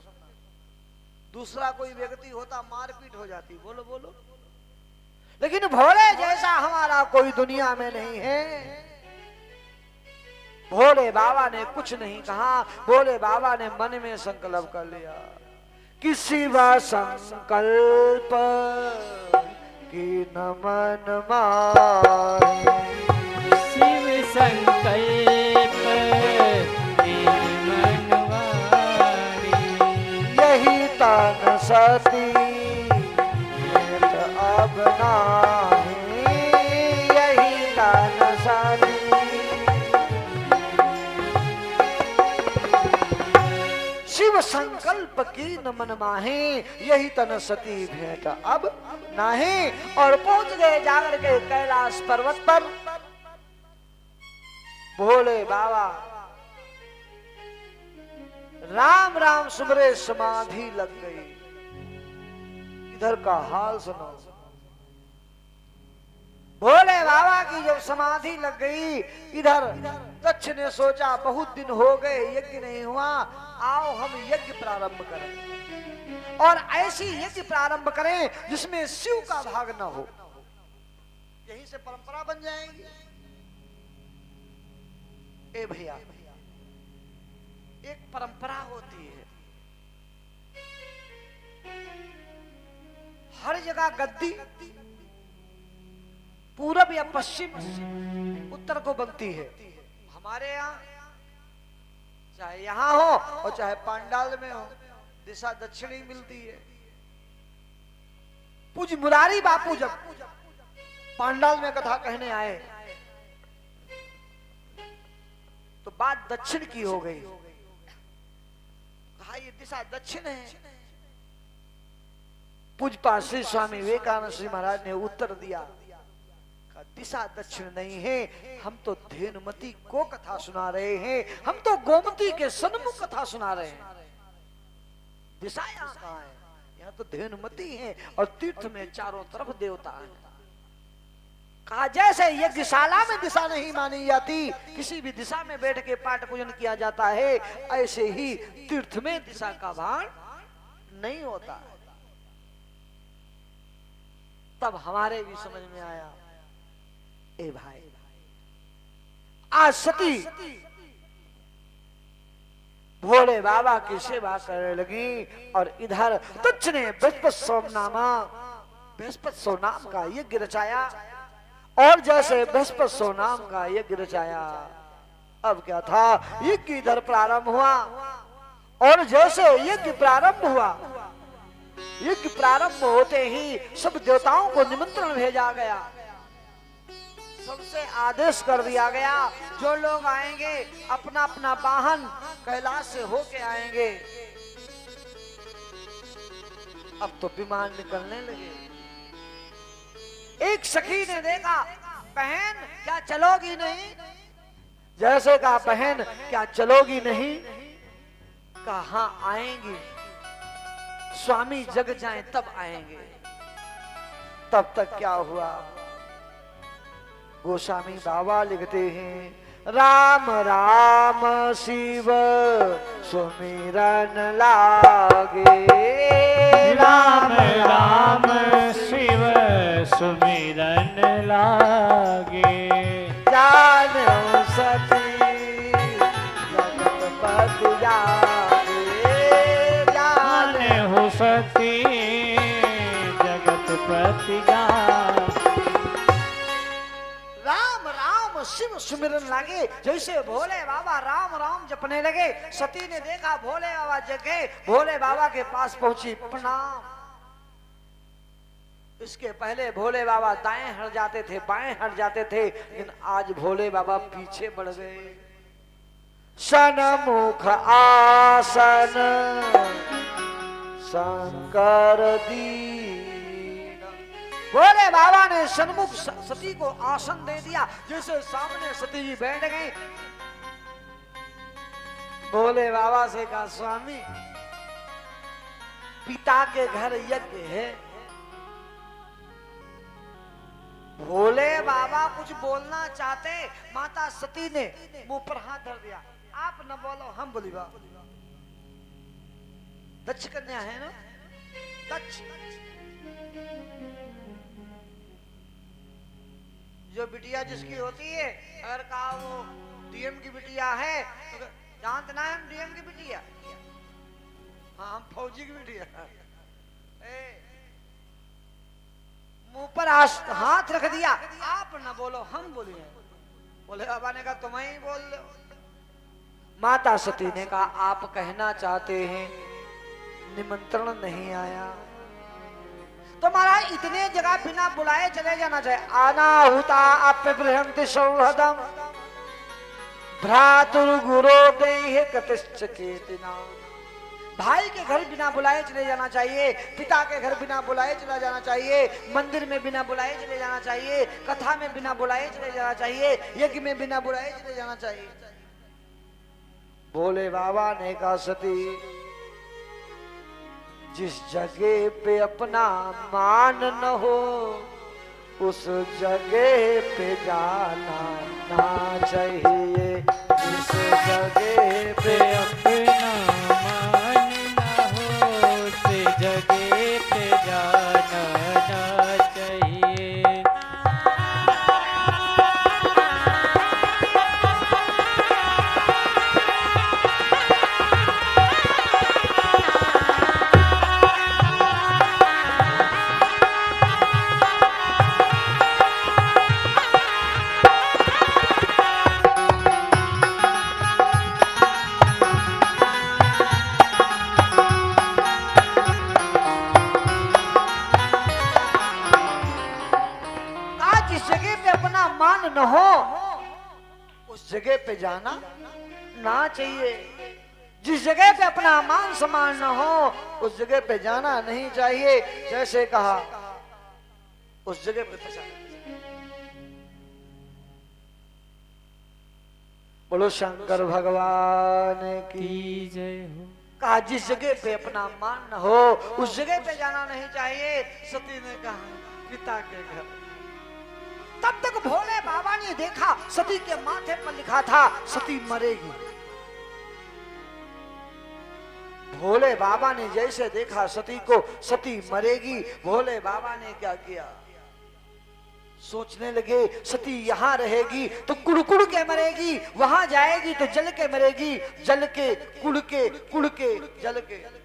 दूसरा कोई व्यक्ति होता मारपीट हो जाती, बोलो बोलो, लेकिन भोले जैसा हमारा कोई दुनिया में नहीं है। भोले बाबा ने कुछ नहीं कहा। भोले बाबा ने मन में संकल्प कर लिया, किसी व संकल्प की नमन मारे, शिव संकल्प की मनवारी, यही तन सती भेंट अब नाही, यही तन सती। शिव संकल्प की न मन माहे, यही तन सती भेंट अब नहीं। और पहुंच गए जाकर के कैलाश पर्वत पर। भोले बाबा राम राम सुमरे, समाधि लग गई। इधर का हाल सुनो, भोले बाबा की जब समाधि लग गई, इधर दक्ष ने सोचा बहुत दिन हो गए यज्ञ नहीं हुआ, आओ हम यज्ञ प्रारंभ करें और ऐसी यज्ञ प्रारंभ करें जिसमें शिव का भाग न हो। यहीं से परंपरा बन जाएगी। ए भैया, एक परंपरा होती है, हर जगह गद्दी पूरब या पश्चिम उत्तर को बनती है। हमारे यहाँ चाहे यहाँ हो और चाहे पांडाल में हो, दिशा दक्षिणी मिलती है। पूज्य मुरारी बापू जब पांडाल में कथा कहने आए तो बात दक्षिण की हो गई। कहा ये दिशा दक्षिण है। पूज्य श्री स्वामी विवेकानंद श्री महाराज ने उत्तर दिया, दिशा दक्षिण नहीं है, हम तो धेनुमती को कथा सुना रहे हैं, हम तो गोमती के सन्मुख कथा सुना रहे हैं। दिशा यहाँ कहाँ है? यहाँ तो धेनुमती है और तीर्थ में चारों तरफ देवता है। कहा जैसे यज्ञशाला में दिशा नहीं मानी जाती, किसी भी दिशा में बैठ के पाठ पूजन किया जाता है, ऐसे ही तीर्थ में दिशा का भान नहीं होता है। तब हमारे भी समझ में आया, ए भाई आज सती भोले बाबा की सेवा करने लगी और इधर तुच्छ ने बृहस्पति सो नाम का यज्ञ रचाया। और जैसे बृहस्पति सो नाम का यज्ञ रचाया, अब क्या था, यज्ञ इधर प्रारंभ हुआ। और जैसे यज्ञ प्रारंभ हुआ, यज्ञ प्रारंभ होते ही सब देवताओं को निमंत्रण भेजा गया, सबसे आदेश कर दिया गया, जो लोग आएंगे अपना अपना वाहन कैलाश से होके आएंगे। अब तो विमान निकलने लगे। एक सखी ने देखा, बहन क्या चलोगी नहीं? जैसे कहा बहन क्या चलोगी नहीं? कहा हाँ आएंगी, स्वामी जग जाएं तब आएंगे। तब तक क्या हुआ, गोस्वामी बाबा लिखते हैं, राम राम शिव सुमिरन लागे। राम राम शिव सुमिरन लागे। जानो सती जगतपति जागे। जाने हो सती जगतपति जागे। राम राम शिव सुमिरन लागे। जैसे भोले बाबा राम राम जपने लगे, सती ने देखा भोले बाबा जगे, भोले बाबा के पास पहुंची, प्रणाम। इसके पहले भोले बाबा दाएं हट जाते थे, बाएं हट जाते थे, लेकिन आज भोले बाबा पीछे बढ़ गए। सन्मुख आसन शंकर दीन। भोले बाबा ने सन्मुख सती को आसन दे दिया। जैसे सामने सती जी बैठ गई, भोले बाबा से कहा, स्वामी पिता के घर यज्ञ है। भोले बाबा कुछ बोलना चाहते, माता सती ने मुंह पर हाथ धर दिया। आप न बोलो, हम बोली बा। दक्ष कन्या है ना, दक्ष जो बिटिया जिसकी होती है, अगर कहा वो डीएम की बिटिया है तो जानते ना हम डीएम की बिटिया, हाँ हम फौजी की बिटिया। मुंह पर हाथ रख दिया, आप न बोलो, हम बोलिए। बोले बाबा ने कहा तुम ही बोल दो। माता सती ने कहा आप कहना चाहते हैं, निमंत्रण नहीं आया तो महाराज इतने जगह बिना बुलाए चले जाना चाहिए। आना हुता अप्यबृहन्ति सौहृदम भ्रातुर्गुरो देहि कतिश्च केतिना। भाई के घर बिना बुलाए चले जाना चाहिए, पिता के घर बिना बुलाए चला जाना चाहिए, मंदिर में बिना बुलाए चले जाना चाहिए, कथा में बिना बुलाए चले जाना चाहिए, यज्ञ में बिना बुलाए चले जाना चाहिए। भोले बाबा ने कहा सती जिस जगह पे अपना मान न हो उस जगह पे जाना ना चाहिए। जिस जगह पे अपना मान न हो उस जगह पे जाना ना चाहिए। न हो उस जगह पे जाना ना चाहिए। जिस जगह पे अपना मान सम्मान न हो उस जगह पे जाना नहीं चाहिए। जैसे कहा उस जगह पे फंसा। बोलो शंकर भगवान की जय हो। कहा जिस जगह पे अपना मान न हो उस जगह पे जाना नहीं चाहिए। सती ने कहा पिता के घर। तब तक भोले बाबा ने देखा सती के माथे पर लिखा था सती मरेगी। भोले बाबा ने जैसे देखा सती को सती मरेगी, भोले बाबा ने क्या किया, सोचने लगे सती यहां रहेगी तो कुड़ के मरेगी, वहां जाएगी तो जल के मरेगी, जल के कुड़ के जल के,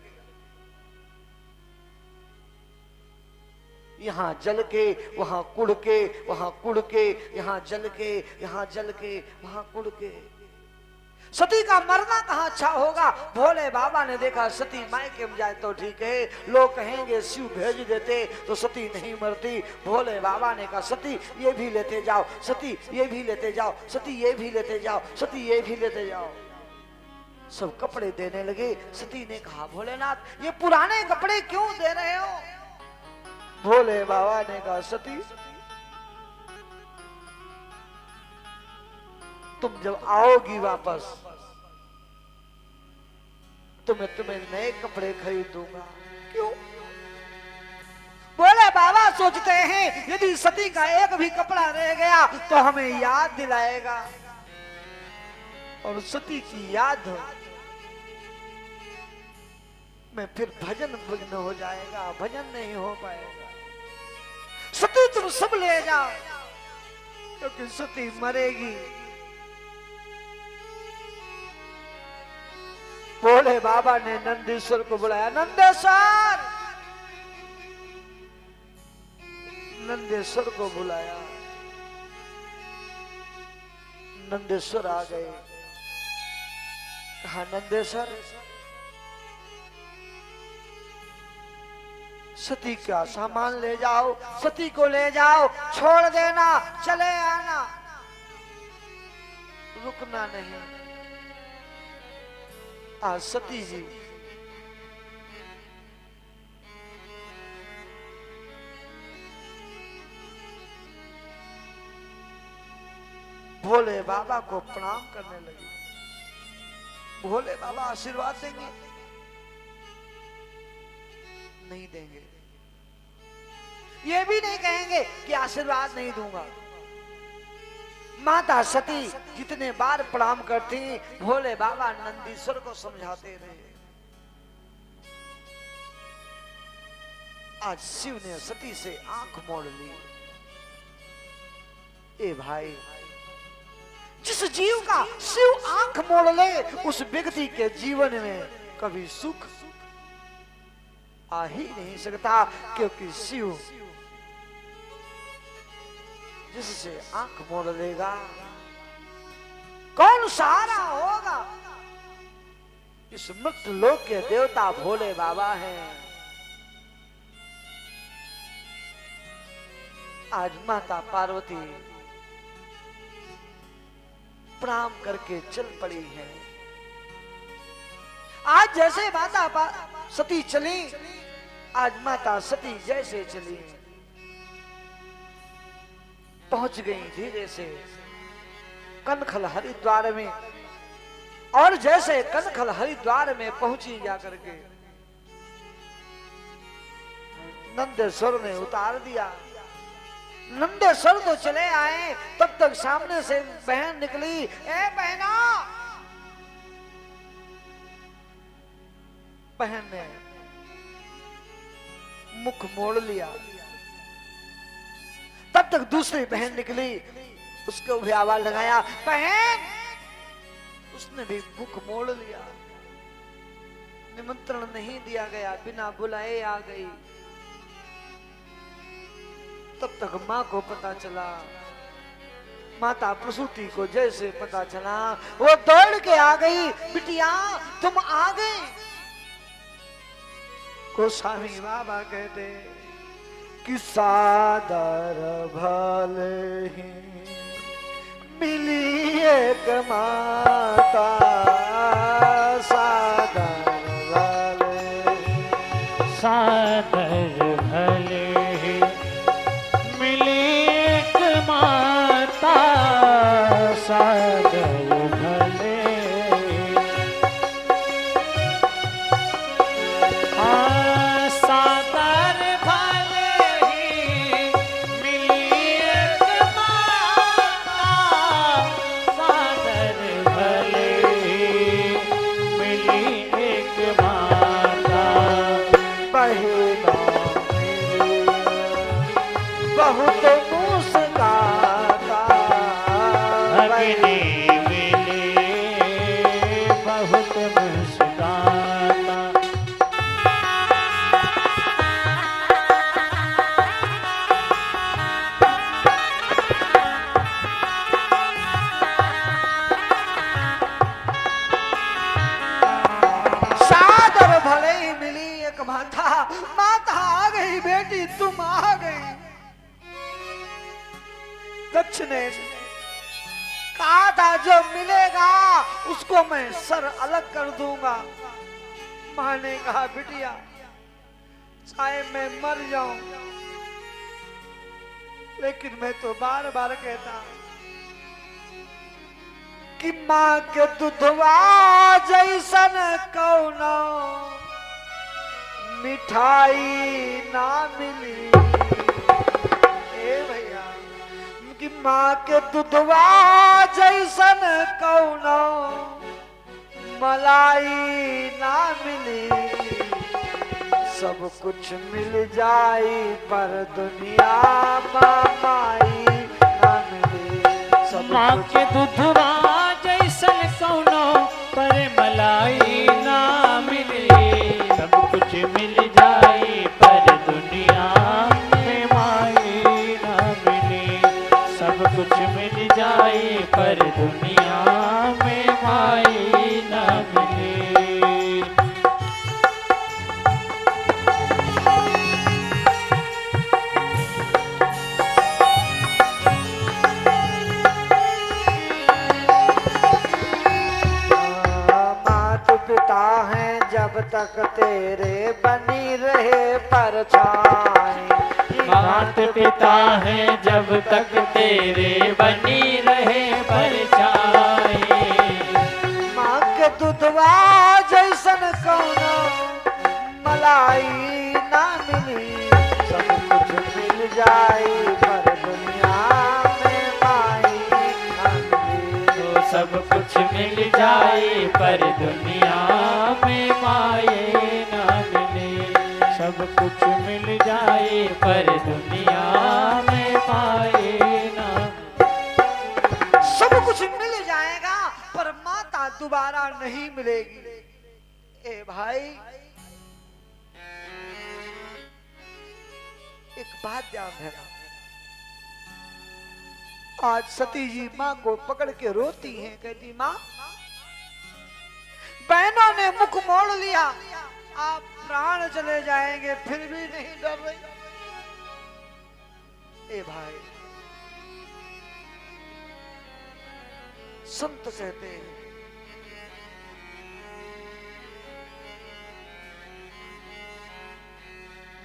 यहाँ जल के वहां कुड़ के, वहां कुड़ के यहाँ जल के, यहाँ जल के वहां कुड़ के। सती का मरना कहाँ अच्छा होगा। भोले बाबा ने देखा सती मायके में जाए तो ठीक है, लोग कहेंगे शिव भेज देते तो सती नहीं मरती। भोले बाबा ने कहा सती ये भी लेते जाओ, सती ये भी लेते जाओ, सती ये भी लेते जाओ, सती ये भी लेते जाओ। सब कपड़े देने लगे। सती ने कहा भोलेनाथ ये पुराने कपड़े क्यों दे रहे हो। भोले बाबा ने कहा सती तुम जब आओगी वापस तो मैं तुम्हें नए कपड़े खरीद दूंगा। क्यों। भोले बाबा सोचते हैं यदि सती का एक भी कपड़ा रह गया तो हमें याद दिलाएगा। और सती की याद हो, मैं फिर भजन विघ्न हो जाएगा, भजन नहीं हो पाएगा। सती तुम सब ले जाओ, क्योंकि सती मरेगी। भोले बाबा ने नंदीश्वर को बुलाया, नंदेश्वर। नंदेश्वर को बुलाया, नंदेश्वर आ गए। कहा, नंदेश्वर सती का सामान ले जाओ, सती को ले जाओ, छोड़ देना, चले आना, रुकना नहीं। आज सती जी भोले बाबा को प्रणाम करने लगी। भोले बाबा आशीर्वाद देंगे? नहीं देंगे। ये भी नहीं कहेंगे कि आशीर्वाद नहीं दूंगा। माता सती जितने बार प्रणाम करती, भोले बाबा नंदीश्वर को समझाते रहे। आज शिव ने सती से आंख मोड़ ली। ए भाई, जिस जीव का शिव आंख मोड़ ले, उस व्यक्ति के जीवन में कभी सुख आ ही नहीं सकता, क्योंकि शिव जिससे आंख मोड़ लेगा, कौन सहारा होगा? इस मृत्यु लोक के देवता भोले बाबा हैं। आज माता पार्वती प्रणाम करके चल पड़ी है। आज जैसे माता सती चली, आज माता सती जैसे चली, पहुंच गई धीरे से कनखल हरिद्वार में। और जैसे कनखल हरिद्वार में पहुंची जाकर के नंदेश्वर ने उतार दिया। नंदेश्वर तो चले आए, तब तक सामने से बहन निकली। ए बहना! बहन ने मुख मोड़ लिया। तब तक दूसरी बहन निकली, उसको भी आवाज लगाया, बहन! उसने भी मुख मोड़ लिया। निमंत्रण नहीं दिया गया, बिना बुलाए आ गई। तब तक माँ को पता चला, माता प्रसूति को जैसे पता चला, वो दौड़ के आ गई। बिटिया, तुम आ गई। गोस्वामी बाबा कहते कि सादर भले ही मिली एक माता, सादर भले, सादर भले ही मिली एक माता, सादर भले। हाँ, सादर भले ही मिली एक माता, सादर भले ही मिली एक माता। बहिना मेरी बहुत मुस्काता, भगिनी मिली बहुत मुस्काता। सादर भले ही मिली एक माता। माता आ गई, बेटी तुम आ गई। दक्ष ने कहा था, जो मिलेगा उसको मैं सर अलग कर दूंगा। मां ने कहा, बिटिया चाहे मैं मर जाऊं, लेकिन मैं तो बार बार कहता कि मां के दुधवा जैसन कौनो मिठाई ना मिली। ए भैया, कि माँ के दुधवा जैसन कौनो मलाई ना मिली, सब कुछ मिल जाई पर दुनिया माई ना मिली। सब माँ कुछ के दुधवा जैसन कौनो पर मलाई ना मिले, सब कुछ मिल जाए पर दुनिया में माई ना मिले, सब कुछ मिल जाए पर दुनिया में माई ना मिले। माता पिता है जब तक तेरे बनी रहे परछाई, मात पिता है जब तक तेरे बनी रहे परछाई, माँ के दुधवा जैसन कौनो मलाई ना मिली, सब कुछ मिल जाई पर दुनिया में माई ना मिली। तो सब कुछ मिल जाए पर दुनिया में माए ना मिले, सब कुछ मिल जाए पर दुनिया में माए ना। सब कुछ मिल जाएगा पर माता दोबारा नहीं मिलेगी। ए भाई, एक बात ध्यान देना, आज सती जी माँ को पकड़ के रोती हैं, कहती माँ बहनों ने मुख मोड़ लिया, आप प्राण चले जाएंगे फिर भी नहीं डर रही। ए भाई, संत कहते हैं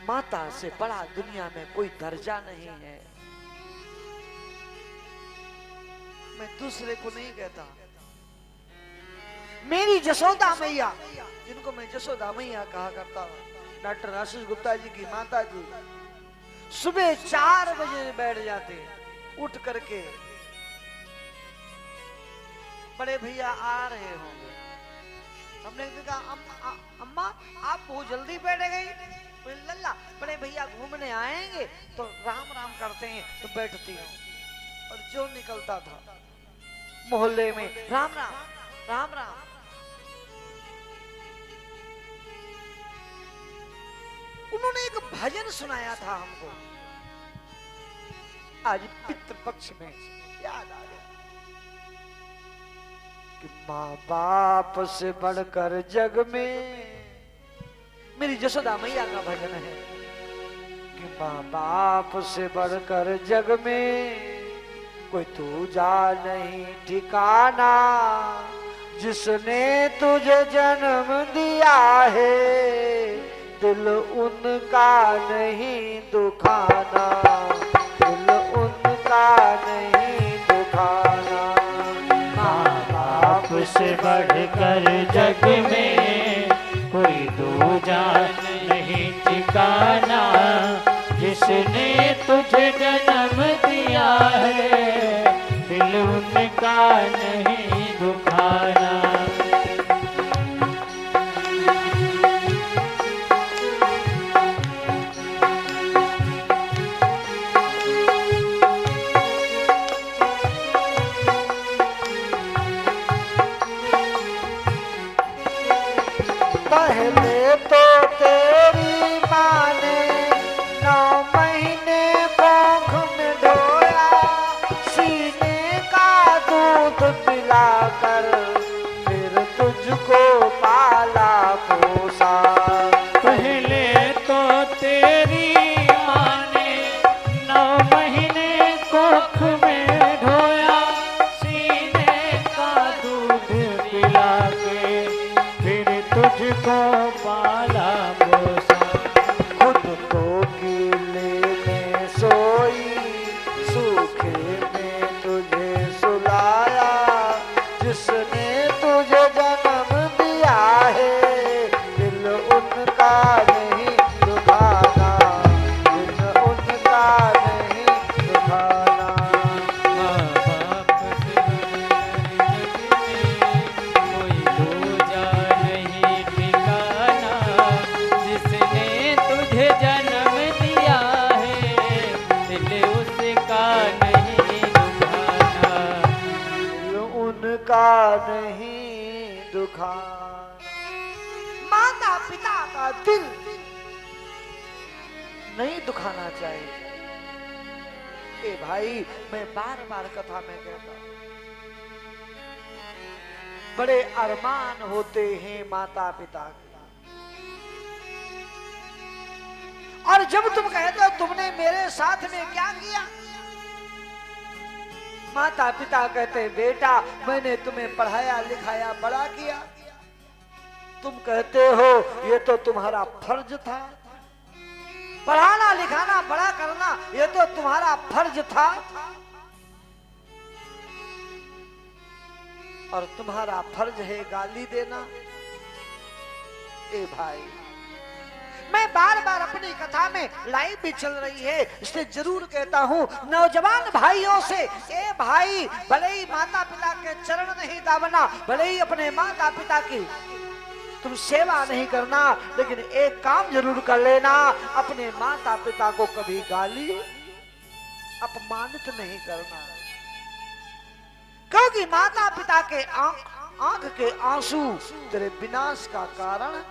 माता से बड़ा दुनिया में कोई दर्जा नहीं है। मैं दूसरे को नहीं कहता, मेरी जसोदा मैया, जिनको मैं जसोदा मैया कहा करता हूं, डॉक्टर आशीष गुप्ता जी की माता जी सुबह 4 बजे बैठ जाते, उठ करके बड़े भैया आ रहे होंगे, हमने कहा अम्मा आप बहुत जल्दी बैठ गई। लल्ला बड़े भैया घूमने आएंगे तो राम राम करते हैं तो बैठती हूँ, और जो निकलता था मोहल्ले में राम राम राम राम। उन्होंने एक भजन सुनाया था हमको, आज पितृपक्ष में याद आ गया कि माँ बाप से बढ़कर जग में, मेरी जसोदा मैया का भजन है कि माँ बाप से बढ़कर जग में कोई तुझा नहीं ठिकाना, जिसने तुझे जन्म दिया है दिल उनका नहीं दुखाना, दिल उनका नहीं दुखाना। माँ बाप से बढ़कर जग में कोई दूजा नहीं ठिकाना, जिसने तुझे जन्म दिया है दिल उनका नहीं दुखाना। पहले तो तेरी माँ ने 9 महीने कोख में ढोया, सीने का दूध पिलाकर फिर तुझको पाला पोसा। पहले तो तेरी माँ ने 9 महीने कोख में ढोया, सीने का दूध पिला के फिर तुझको पाला पोसा। खुद को गीले में सोई सूखे में तुझे सुलाया, जिसने तुझे जन्म दिया है दिल उनका नहीं दुखाना, दिल उनका नहीं दुखाना। का नहीं दुखाना। माता पिता का दिल नहीं दुखाना चाहिए। ए भाई, मैं बार बार कथा में कहता हूं, बड़े अरमान होते हैं माता पिता के, और जब तुम कहते हो तुमने मेरे साथ में क्या किया, माता पिता कहते बेटा मैंने तुम्हें पढ़ाया लिखाया बड़ा किया, तुम कहते हो ये तो तुम्हारा फर्ज था, पढ़ाना लिखाना बड़ा करना ये तो तुम्हारा फर्ज था, और तुम्हारा फर्ज है गाली देना। ए भाई, मैं बार बार अपनी कथा में लाइव भी चल रही है, इसलिए जरूर कहता हूं नौजवान भाइयों से, ए भाई भले ही माता पिता के चरण नहीं दाबना, भले ही अपने माता पिता की तुम सेवा नहीं करना, लेकिन एक काम जरूर कर लेना, अपने माता पिता को कभी गाली अपमानित नहीं करना, क्योंकि माता पिता के आंख के आंसू तेरे विनाश का कारण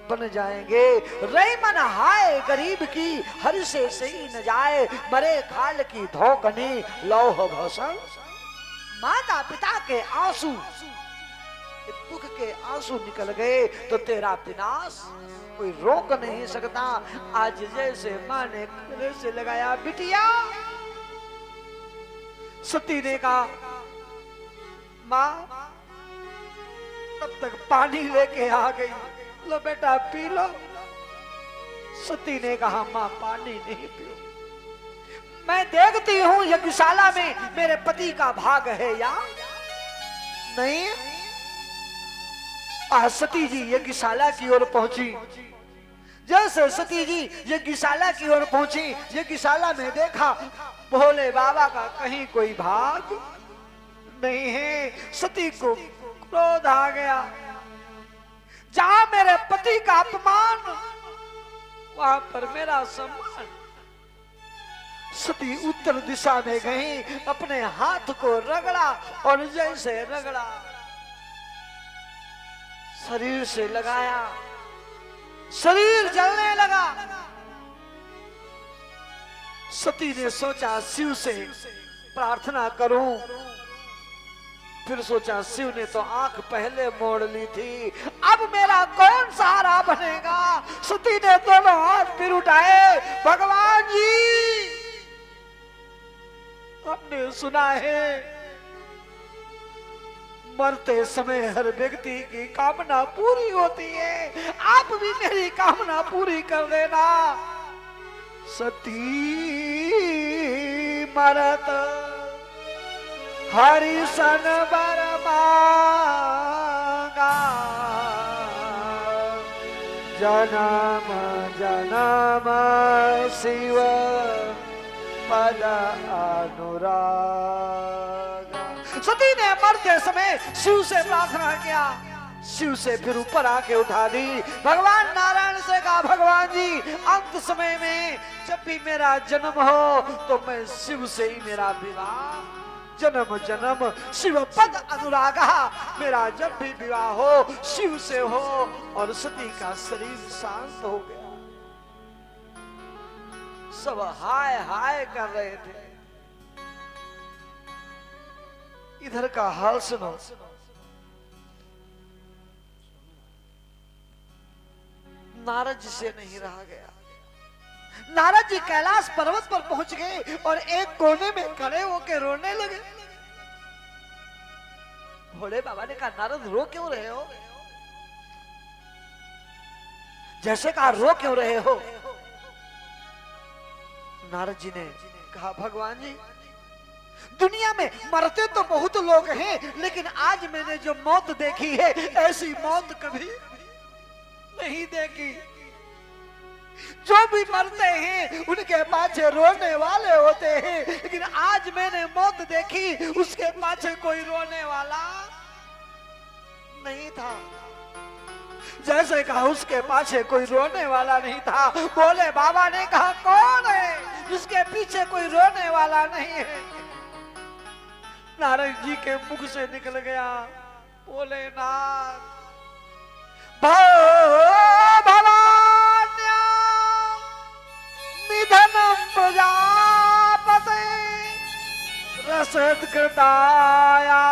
बन जाएंगे। रे मन हाय गरीब की हर से सही न जाए, मरे खाल की धोकनी लौह भसन। माता पिता के आंसू, दुख के आंसू निकल गए तो तेरा विनाश कोई रोक नहीं सकता। आज जैसे माँ ने गले से लगाया बिटिया, सती ने कहा माँ तब तक पानी लेके आ गई, लो बेटा पी लो। सती ने कहा माँ पानी नहीं पियो, मैं देखती हूं यज्ञशाला में मेरे पति का भाग है या नहीं। आज सती जी यज्ञशाला की ओर पहुंची, जैसे सती जी यज्ञशाला की ओर पहुंची, यज्ञशाला में देखा भोले बाबा का कहीं कोई भाग नहीं है। सती को क्रोध आ गया, जहां मेरे पति का अपमान वहां पर मेरा सम्मान। सती उत्तर दिशा में गई, अपने हाथ को रगड़ा और जैसे रगड़ा शरीर से लगाया, शरीर जलने लगा। सती ने सोचा शिव से प्रार्थना करूं, फिर सोचा शिव ने तो आंख पहले मोड़ ली थी, अब मेरा कौन सहारा बनेगा। सती ने दोनों हाथ फिर उठाए, भगवान जी हमने सुना है मरते समय हर व्यक्ति की कामना पूरी होती है, आप भी मेरी कामना पूरी कर देना। सती मरत हरि सन बर मांगा, जन्म जन्म शिव पद अनुराग। सती ने मरते समय शिव से प्रार्थना किया, शिव से फिर ऊपर आके उठा दी। भगवान नारायण से कहा भगवान जी अंत समय में जब भी मेरा जन्म हो तो मैं शिव से ही मेरा विवाह, जन्म जन्म शिव पद अनुरागा, मेरा जब भी विवाह हो शिव से हो। और सती का शरीर शांत हो गया। सब हाय हाय कर रहे थे। इधर का हाल सुनो, नारद जी से नहीं रहा गया। नारद जी कैलाश पर्वत पर पहुंच गए और एक कोने में खड़े होकर रोने लगे। भोले बाबा ने कहा नारद रो क्यों रहे हो? जैसे कहा रो क्यों रहे हो? नारद जी ने कहा भगवान जी दुनिया में मरते तो बहुत लोग हैं, लेकिन आज मैंने जो मौत देखी है ऐसी मौत कभी नहीं देखी। जो भी मरते हैं उनके पाछे रोने वाले होते हैं, लेकिन आज मैंने मौत देखी उसके पाछे कोई रोने वाला नहीं था। जैसे कहा उसके पाछे कोई रोने वाला नहीं था, बोले बाबा ने कहा कौन है जिसके पीछे कोई रोने वाला नहीं है? नारद जी के मुख से निकल गया, बोले नाथ भवान्या निधनम प्रजापते रसद कृताया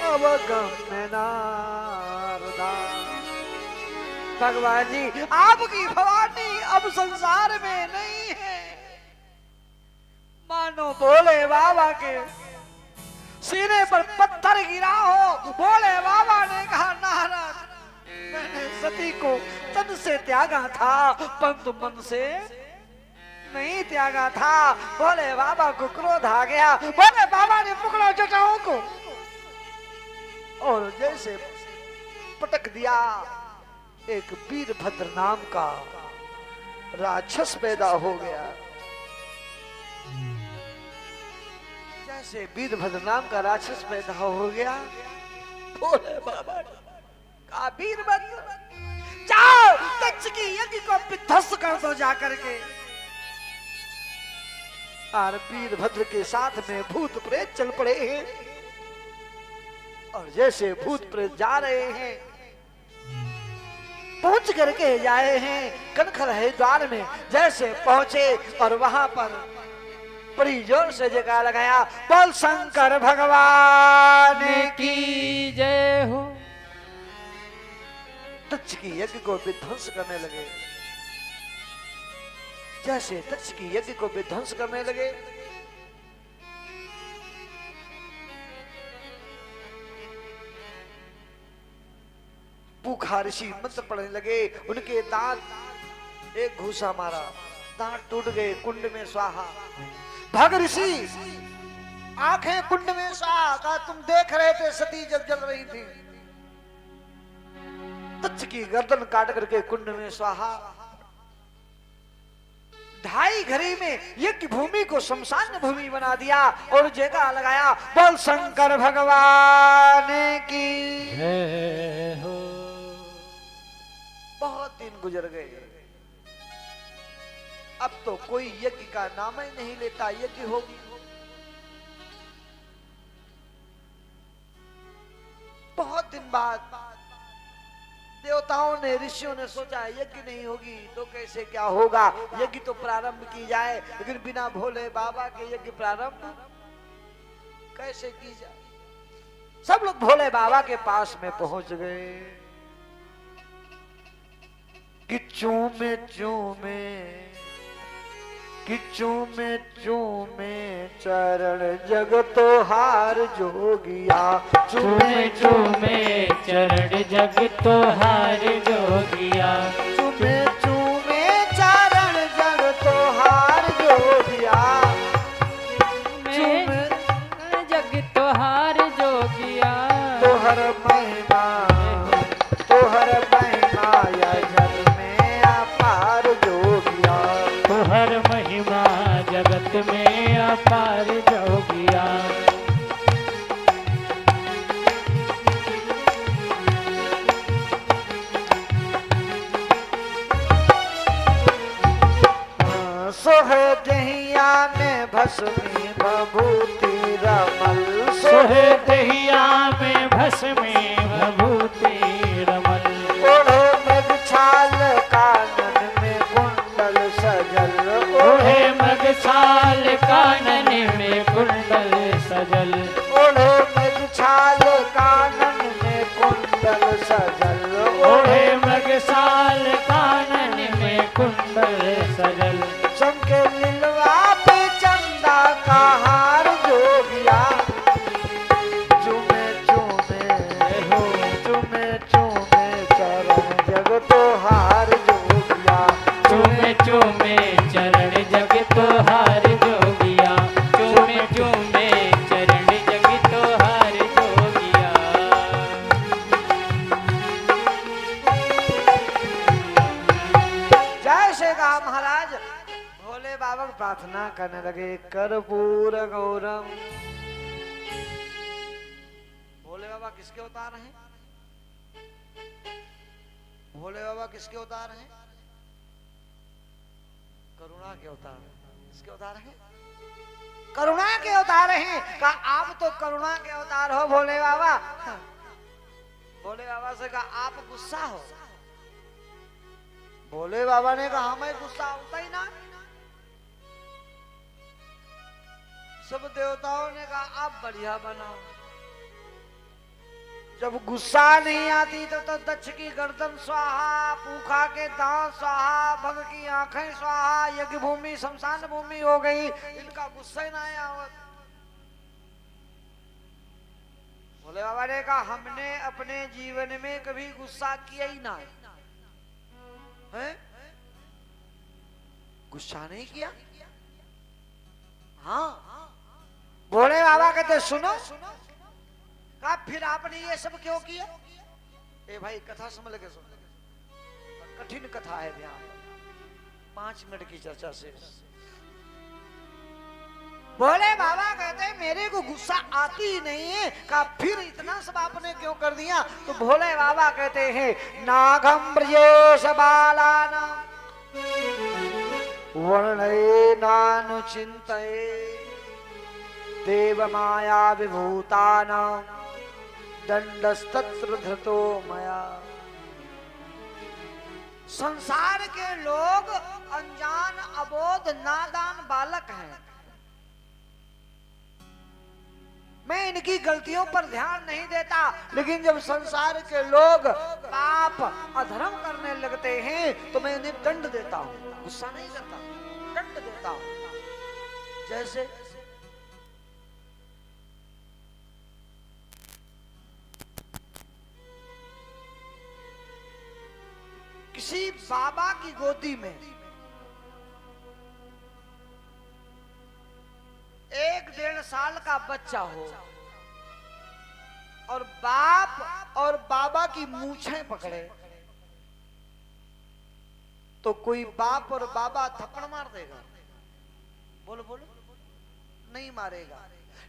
अवगम्य नारदा। भगवान जी आपकी भवानी अब संसार में नहीं है। मानो भोले बाबा के सीने पर पत्थर गिरा हो। भोले बाबा ने कहा नारद मैंने सती को तन से त्यागा था परंतु मन से नहीं त्यागा था। भोले बाबा को क्रोध आ गया। भोले बाबा ने पकड़ा जटाओं को और जैसे पटक दिया, एक वीरभद्र नाम का राक्षस पैदा हो गया। जैसे वीरभद्र नाम का राक्षस पैदा हो गया, भोले बाबा ने कहा वीरभद्र जाओ दक्ष की यज्ञ को विध्वंस कर दो जाकर के। और वीरभद्र के साथ में भूत प्रेत चल पड़े हैं और जैसे भूत प्रेत जा रहे हैं, पहुंच करके जाए हैं कनखल है द्वार में। जैसे पहुंचे और वहां पर बड़ी जोर से जयकार लगाया, बोल शंकर भगवान की जय हो। दक्ष की यज्ञ को विध्वंस करने लगे। जैसे दक्ष की यज्ञ को विध्वंस करने लगे, पूखा ऋषि मंत्र पढ़ने लगे। उनके दांत एक घूसा मारा, दांत टूट गए, कुंड में स्वाहा। भग ऋषि आंखें कुंड में स्वाहा। कहा तुम देख रहे थे सती जब जल रही थी। दक्ष की गर्दन काट करके कुंड में स्वाहा। ढाई घड़ी में यज्ञ भूमि को शमशान भूमि बना दिया और जयकार लगाया, बोल शंकर भगवान की जय हो। बहुत दिन गुजर गए। अब तो कोई यज्ञ का नाम ही नहीं लेता। यज्ञ होगी, बहुत दिन बाद देवताओं ने ऋषियों ने सोचा यज्ञ नहीं होगी तो कैसे क्या होगा, यज्ञ तो प्रारंभ की जाए। लेकिन बिना भोले बाबा के यज्ञ प्रारंभ कैसे की जाए। सब लोग भोले बाबा के पास में पहुंच गए कि चूमे चूमे कि चूमे चूमे चरण जगतो हार जोगिया। चूमे चूमे चरण जग तो हार जोगिया। चूमे चूमे चरण जगतो हार जोगिया। चूमे जग तो हार जोगिया। तोहर महिमा या जग में अपार जोगिया। तोहर महिमा जगत में अपार जोगिया। सोहे दहिया में भस्मी भभूति रमल। सोहे दहिया में भस्मी भभूति रमल। ओढ़े मृग छाल कानन में कुंडल सजल। ओढ़े मृग छाल कानन में कुंडल सजल। ओढ़े मृग छाल कानन में कुंडल सजल। ओढ़े मृग छाल कानन में कुंडल सजल। चमके लिलवा पे चंदा का हार जोगिया। चूमे चूमे हो चूमे चूमे चरण जग तो हार जोगिया। चूमे चूमे चरण जग तो हार जोगिया। चूमे चूमे चरण जग तो हार जोगिया। जय श्री राम। महाराज भोले बाबा को प्रार्थना करने लगे, कर्पूर गौरम। भोले बाबा किसके अवतार हैं? भोले बाबा किसके अवतार हैं? करुणा के अवतार। किसके अवतार हैं? करुणा के अवतार हैं। कहा आप तो करुणा के अवतार हो भोले बाबा। भोले बाबा से कहा आप गुस्सा हो। भोले बाबा ने कहा मैं गुस्सा होता ही ना। सब देवताओं ने कहा आप बढ़िया बनाओ। जब गुस्सा नहीं आती तो दक्ष की गर्दन स्वाहा, पूखा के दांत स्वाहा, भग की आंखें स्वाहा, यज्ञ भूमि शमशान भूमि हो गई। इनका गुस्सा ही ना आया। भोले बाबा ने कहा हमने अपने जीवन में कभी गुस्सा किया ही ना है। गुस्सा नहीं किया। हाँ। भोले बाबा कहते सुनो। कहा फिर आपने ये सब क्यों किया? ए भाई कथा समझ के सुन। कठिन कथा है ध्यान। 5 मिनट की चर्चा से। भोले बाबा कहते मेरे को गुस्सा आती ही नहीं है। कहा फिर इतना सब आपने क्यों कर दिया? तो भोले बाबा कहते हैं नागम ब्रजेश बालाना वर्णये नानुचिंतये देव माया विभूताना दंडस्तत्र धृतो मया। संसार के लोग अनजान अबोध नादान बालक हैं। मैं इनकी गलतियों पर ध्यान नहीं देता, लेकिन जब संसार के लोग पाप अधर्म करने लगते हैं तो मैं उन्हें दंड देता हूं। गुस्सा नहीं करता, दंड देता हूं। जैसे किसी बाबा की गोदी में 1-1.5 साल का बच्चा हो और बाप और बाबा की मूछें पकड़े तो कोई बाप और बाबा थप्पड़ मार देगा? बोलो बोलो, नहीं मारेगा।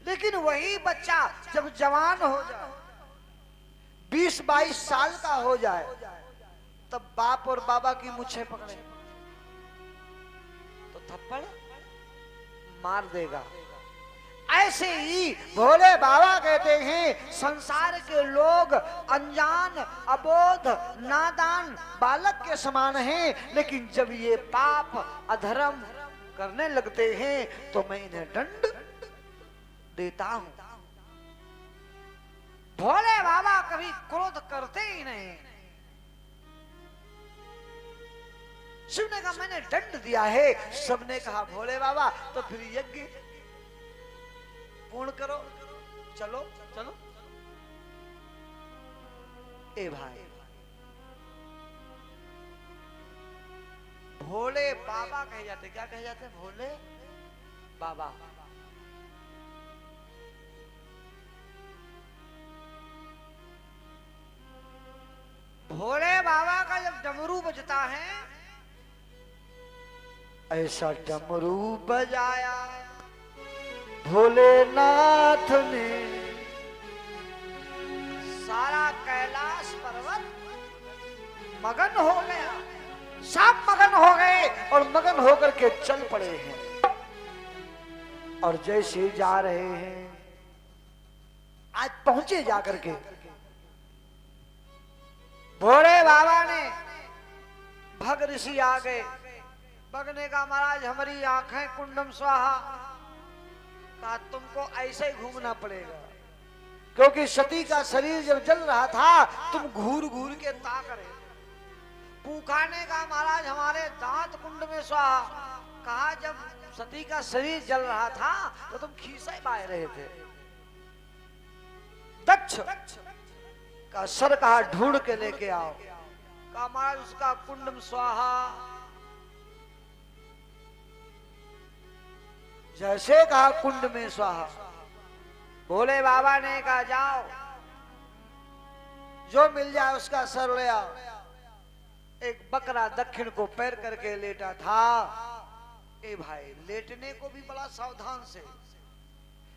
लेकिन वही बच्चा जब जवान हो जाए, 20-22 साल का हो जाए, तब बाप और बाबा की मूछें पकड़े तो थप्पड़ मार देगा। ऐसे ही भोले बाबा कहते हैं संसार के लोग अनजान अबोध नादान बालक के समान हैं, लेकिन जब ये पाप अधर्म करने लगते हैं तो मैं इन्हें दंड देता हूं। भोले बाबा कभी क्रोध करते ही नहीं। शिव ने कहा मैंने दंड दिया है। सबने कहा भोले बाबा तो फिर यज्ञ पूर्ण करो, चलो चलो। ए भाई, भोले बाबा कहे जाते। क्या कहे जाते? भोले बाबा। भोले बाबा का जब डमरू बजता है, ऐसा डमरू बजाया भोलेनाथ ने, सारा कैलाश पर्वत मगन हो गया। सब मगन हो गए और मगन होकर के चल पड़े हैं। और जैसे जा रहे हैं, आज पहुंचे जाकर के भोले बाबा ने, भग ऋषि आ गए। भगने का महाराज हमारी आंखें कुंडम स्वाहा। कहा तुमको ऐसे ही घूमना पड़ेगा, क्योंकि सती का शरीर जब जल रहा था तुम घूर घूर के ताक रहे। पूखाने का महाराज हमारे दांत कुंड में स्वाहा। कहा जब सती का शरीर जल रहा था तो तुम खीसे बाय रहे थे। दक्ष का सर कहा ढूंढ के लेके आओ। कहा महाराज उसका कुंडम स्वाहा। जैसे कहा कुंड में स्वाहा। भोले बाबा ने कहा जाओ, जो मिल जाए उसका सर ले आओ। एक बकरा दक्षिण को पैर करके लेटा था। ए भाई, लेटने को भी बड़ा सावधान से,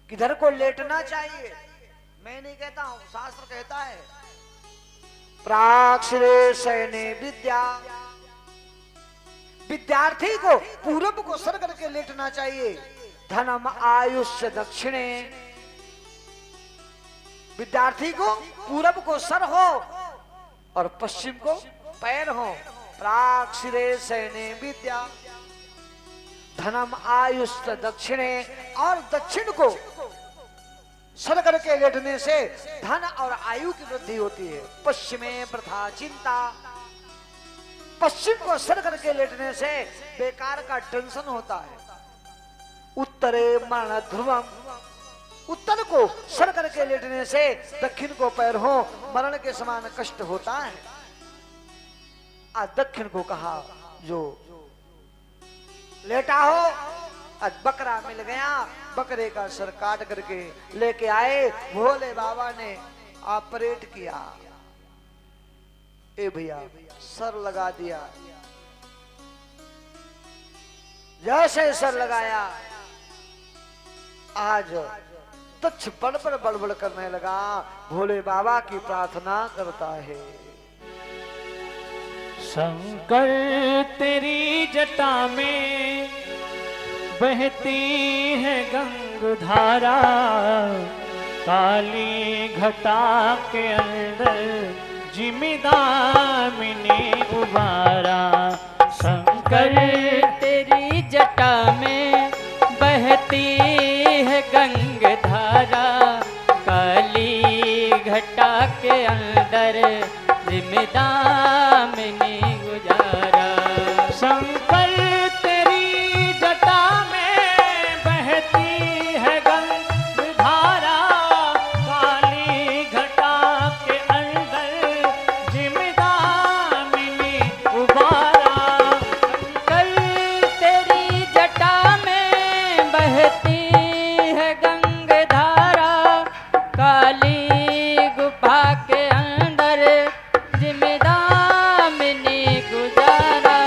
किधर को लेटना चाहिए मैं नहीं कहता हूं, शास्त्र कहता है प्राक्षरे शयने विद्या। विद्यार्थी को पूरब को सर करके लेटना चाहिए, धनम आयुष्य दक्षिणे। विद्यार्थी को पूरब को सर हो और पश्चिम को पैर हो। प्राक सिरे सैने विद्या। धनम आयुष्य दक्षिणे, और दक्षिण को सर करके लेटने से धन और आयु की वृद्धि होती है। पश्चिमे प्रथा चिंता। पश्चिम को सर करके लेटने से बेकार का टेंशन होता है। उत्तरे मरण ध्रुवम। उत्तर को सर करके लेटने से दक्षिण को पैर हो मरण के समान कष्ट होता है। आज दक्षिण को कहा जो लेटा हो, आज बकरा मिल गया, बकरे का सर काट करके लेके आए। भोले बाबा ने ऑपरेट किया। ए भैया सर लगा दिया। जैसे सर लगाया, आज तुच्छ बड़बड़ करने लगा। भोले बाबा की प्रार्थना करता है। शंकर तेरी जटा में बहती है गंगधारा, काली घटा के अंदर जिमिदामिनी उबारा। शंकर तेरी जटा में बहती है गंगधारा, काली घटा के अंदर जिमिदामिनी गुजारा। शंकर तेरी जटा में बहती है गंगधारा, काली घटा के अंदर जिमिदामिनी उबारा। कल तेरी जटा में बहती है गंगधारा, काली गुफा के अंदर जिमिदामिनी गुजारा।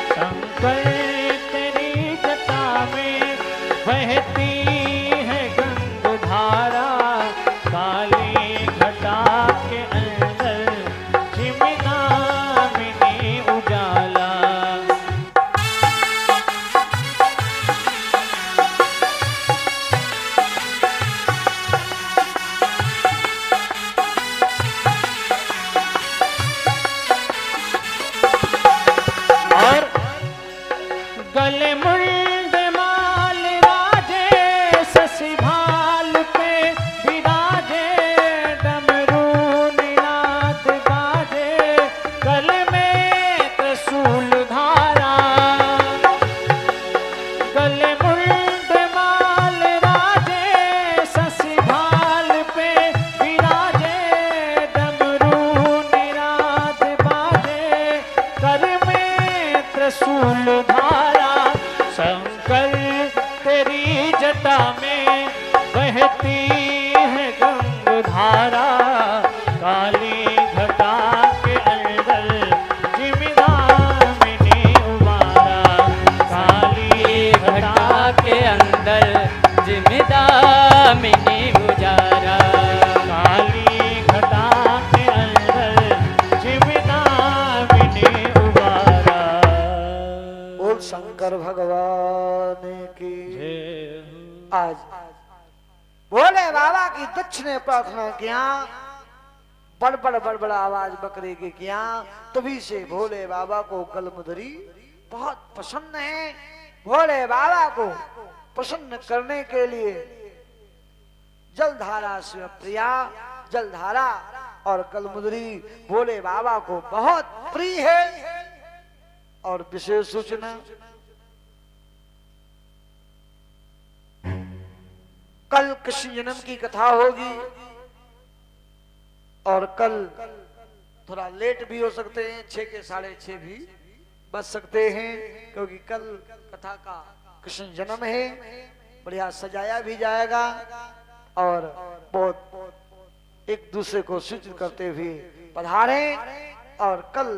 शंकर तेरी जटा में बहती है गंगधारा, काली घटा के अंदर जिमिदामिनी उजाला। और गले मुंड माल राजे, शशि भाल पे विराजे, डमरू निनाद बाजे, गले में त्रिशूल धारा। गले मुंड माल राजे, शशि भाल पे विराजे, डमरू निनाद बाजे, कर में त्रिशूल धारा। शंकर तेरी जटा में बहती है गंगधारा, काली घटा के अंदर जिमिदामिनी उबारा। काली घटा के अंदर जिमिदामिनी गुजारा। काली घटा के अंदर जिमिदामिनी उबारा। बोल शंकर भगवान की। आज भोले बाबा की दक्ष ने प्रार्थना किया। बड़बड़ आवाज बकरे की किया। तभी से भोले बाबा को कलमुदरी बहुत पसंद है। भोले बाबा को प्रसन्न करने के लिए जलधारा से प्रिया, जलधारा और कलमुदरी भोले बाबा को बहुत प्रिय है। और विशेष सूचना, कल कृष्ण जन्म की कथा होगी और कल थोड़ा लेट भी हो सकते हैं, 6 के 6:30 भी बच सकते हैं, क्योंकि कल कथा का कृष्ण जन्म है। बढ़िया सजाया भी जाएगा और बहुत एक दूसरे को सूचित करते हुए पधारे। और कल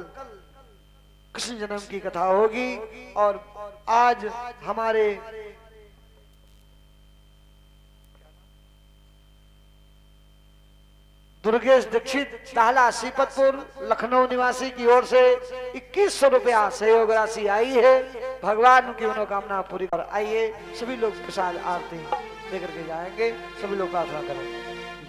कृष्ण जन्म की कथा होगी। और आज हमारे दुर्गेश दीक्षित ताहला सीपतपुर लखनऊ निवासी की ओर से 2100 रुपया सहयोग राशि आई है। भगवान उनकी मनोकामना पूरी कर। आइए सभी लोग प्रसाद आरती लेकर के जाएंगे, सभी लोग प्रार्थना करें।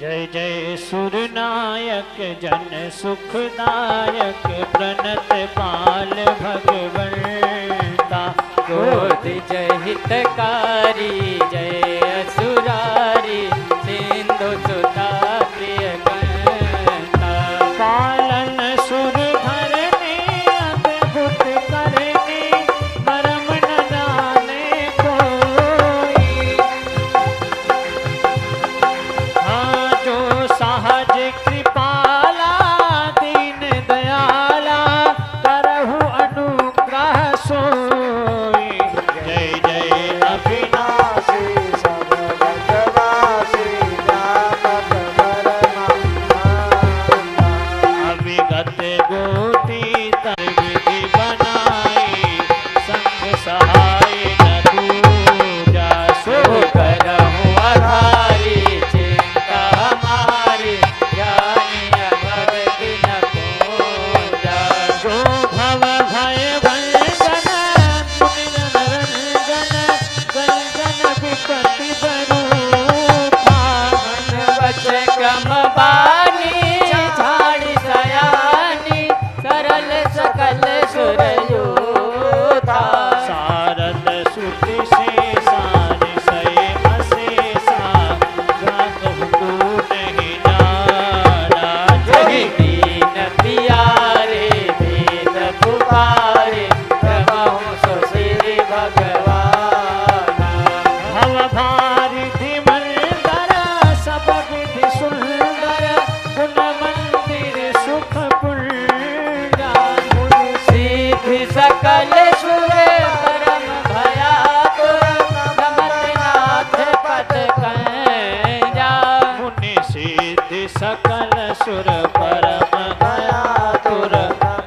जय जय सुरनायक जन सुखदायक प्रणत पाल भगवंता गोद जय हितकारी जय असुरारी सिंधु सुता प्रिय कंता पालन सुर धरने अद्भुत करने मरम न जाने कोई। हाँ जो सहज कृपाला दीन दयाला करहु अनुग्रह सोई। जय जय अविनाशी अविगत गोटी तर विधि बनाई संग सहाय न दूजा सो करहु आधारी चिंता हमारी ज्ञानी भक्ति न पूजा जो भव भय भंजन मुनि रंजन गंजन विपत्ति बरूपा। वच क्रम बानी झाड़ी सयानी सरल सकल सुर योधा सारद सुति शेषान सय अशेषा जाकहु को नहीं जाना। जहि दीन पियारे वेद पुकारे प्रभु सो श्री भगवाना भव भारिधि मंदर सब विधि सुंदर गुण मंदिर सुख पुण्या। सिद्धि सकल सुर परम भयातुर नमत नाथ पद कंजा मुनि सिद्धि सकल सुर परम दयातुर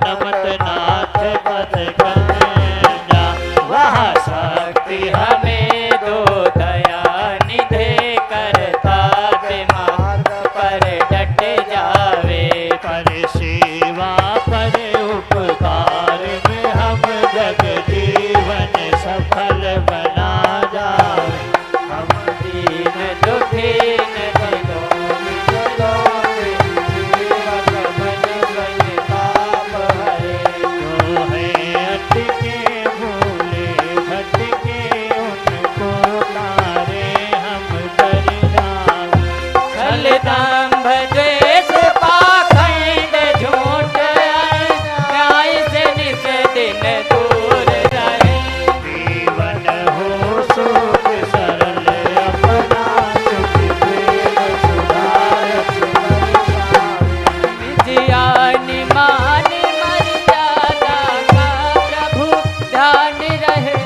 नमत नाथ पद कंजा। वह शक्ति हमें दो दया निधे करता मार्ग पर डट जावे पर सेवा पर उपकार में हम जग जीवन सफल बना जाए। हम दीन दुखीन दिलों जीवन मन बन पाप हरे जो है अटके भूले भटके उनको तारे हम कर जाए। छल दंभ द्वेष पाखंड झूठ न्याय से निस दिन दूर रहे जीवन हो सुख सरल अपना सुख प्रेम सुधार विजयानि मानि मर्यादा का प्रभु ध्यान रहे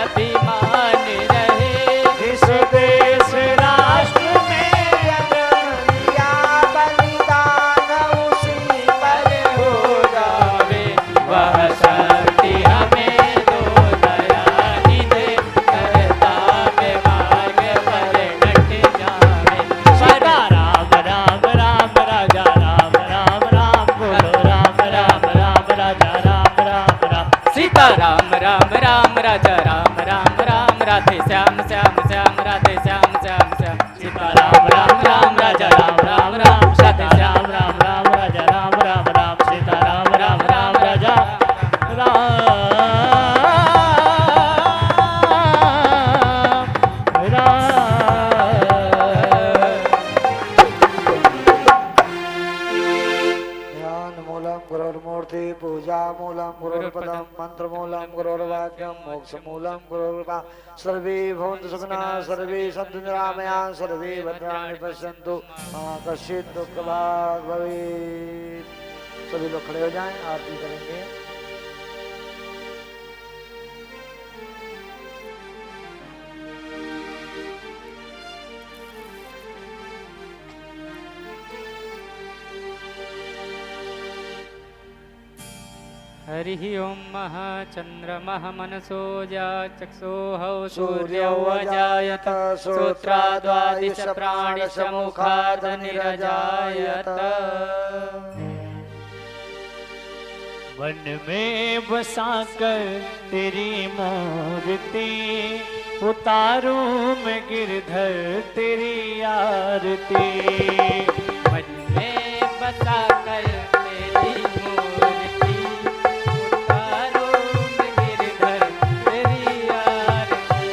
अभिमान रहे जिस देश राष्ट्र में दिया बलिदान उसी पर हो जावे वह शक्ति हमें दो दया निधे करता में मार्ग पर डट जावे सीता राम राम राम राजा राम राम राम बोलो राम राम राम राजा राम राम राम। सीता राम राम राम राजा राम राम राम राधे श्याम श्याम श्याम राधे श्याम श्याम श्याम सीता राम राम राम राजा राम राम राम राधे श्याम राम राम राजा राम राम राम सीता राम राम राम राजा राम ध्यान मूलम गुरुर्मूर्ति पूजा मूलम गुरुर्पदम मंत्र मूलम गुरुर्वाक्यम मोक्ष मूलम गुरुर्वा सर्वे भवन्तु सुखिनः सर्वे सन्तु निरामयाः सर्वे भद्राणि पश्यन्तु मा कश्चित् दुःखभाग् भवेत्। सभी लोग खड़े हो जाएं, आरती करेंगे। हरिः ओं चन्द्रमः मनसो चक्षुः सूर्यो अजायत श्रोत्राद्वादिश प्राणिशमुखाद् निरजायत। मन में बसा कर तेरी मूर्ति उतारूं मैं गिरधर तेरी आरती। मन में बसा कर तेरी मूर्ति उतारूं मैं गिरधर तेरी आरती।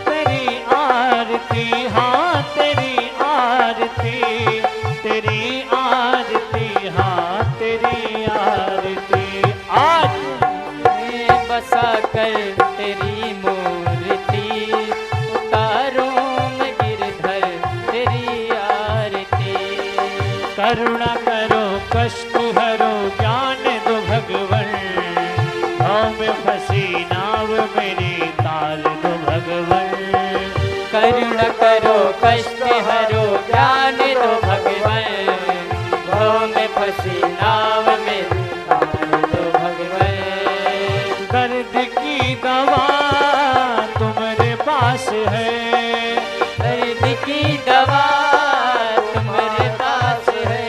तेरी आरती हाँ तेरी आरती, तेरी आरती हाँ तेरी आरती। आज मैं बसा कर तेरी मूर्ति उतारूं मैं गिरधर तेरी आरती। करुणा करो कष्ट हरो ज्ञान दो भगवन, भाव में फंसी नाव मेरी ताल दो भगवन। करुणा करो कष्ट हरो ज्ञान दो भगवन, भव में फंसी नाव में ताल दो भगवन। दर्द की दवा तुम्हारे पास है, दर्द की दवा तुम्हारे पास है।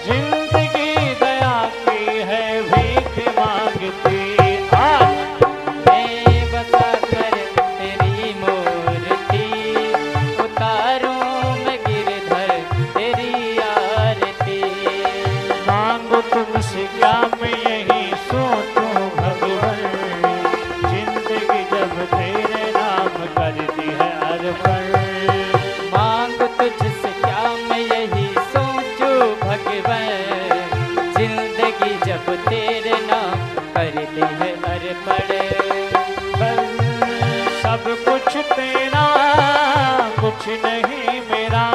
जिंदगी दया की है भीख मांगती। आज मैं बसा कर तेरी मूर्ति उतारूं मैं गिरधर तेरी आरती। मांगो तुमसे क्या मैं यही सोचूं भगवन, जिंदगी जब तेरे नाम करती है अर्पण। मांग तुझसे क्या मैं यही सोचूं भगवन, जिंदगी जब तेरे नाम करती है अर्पण। सब कुछ तेरा कुछ नहीं मेरा,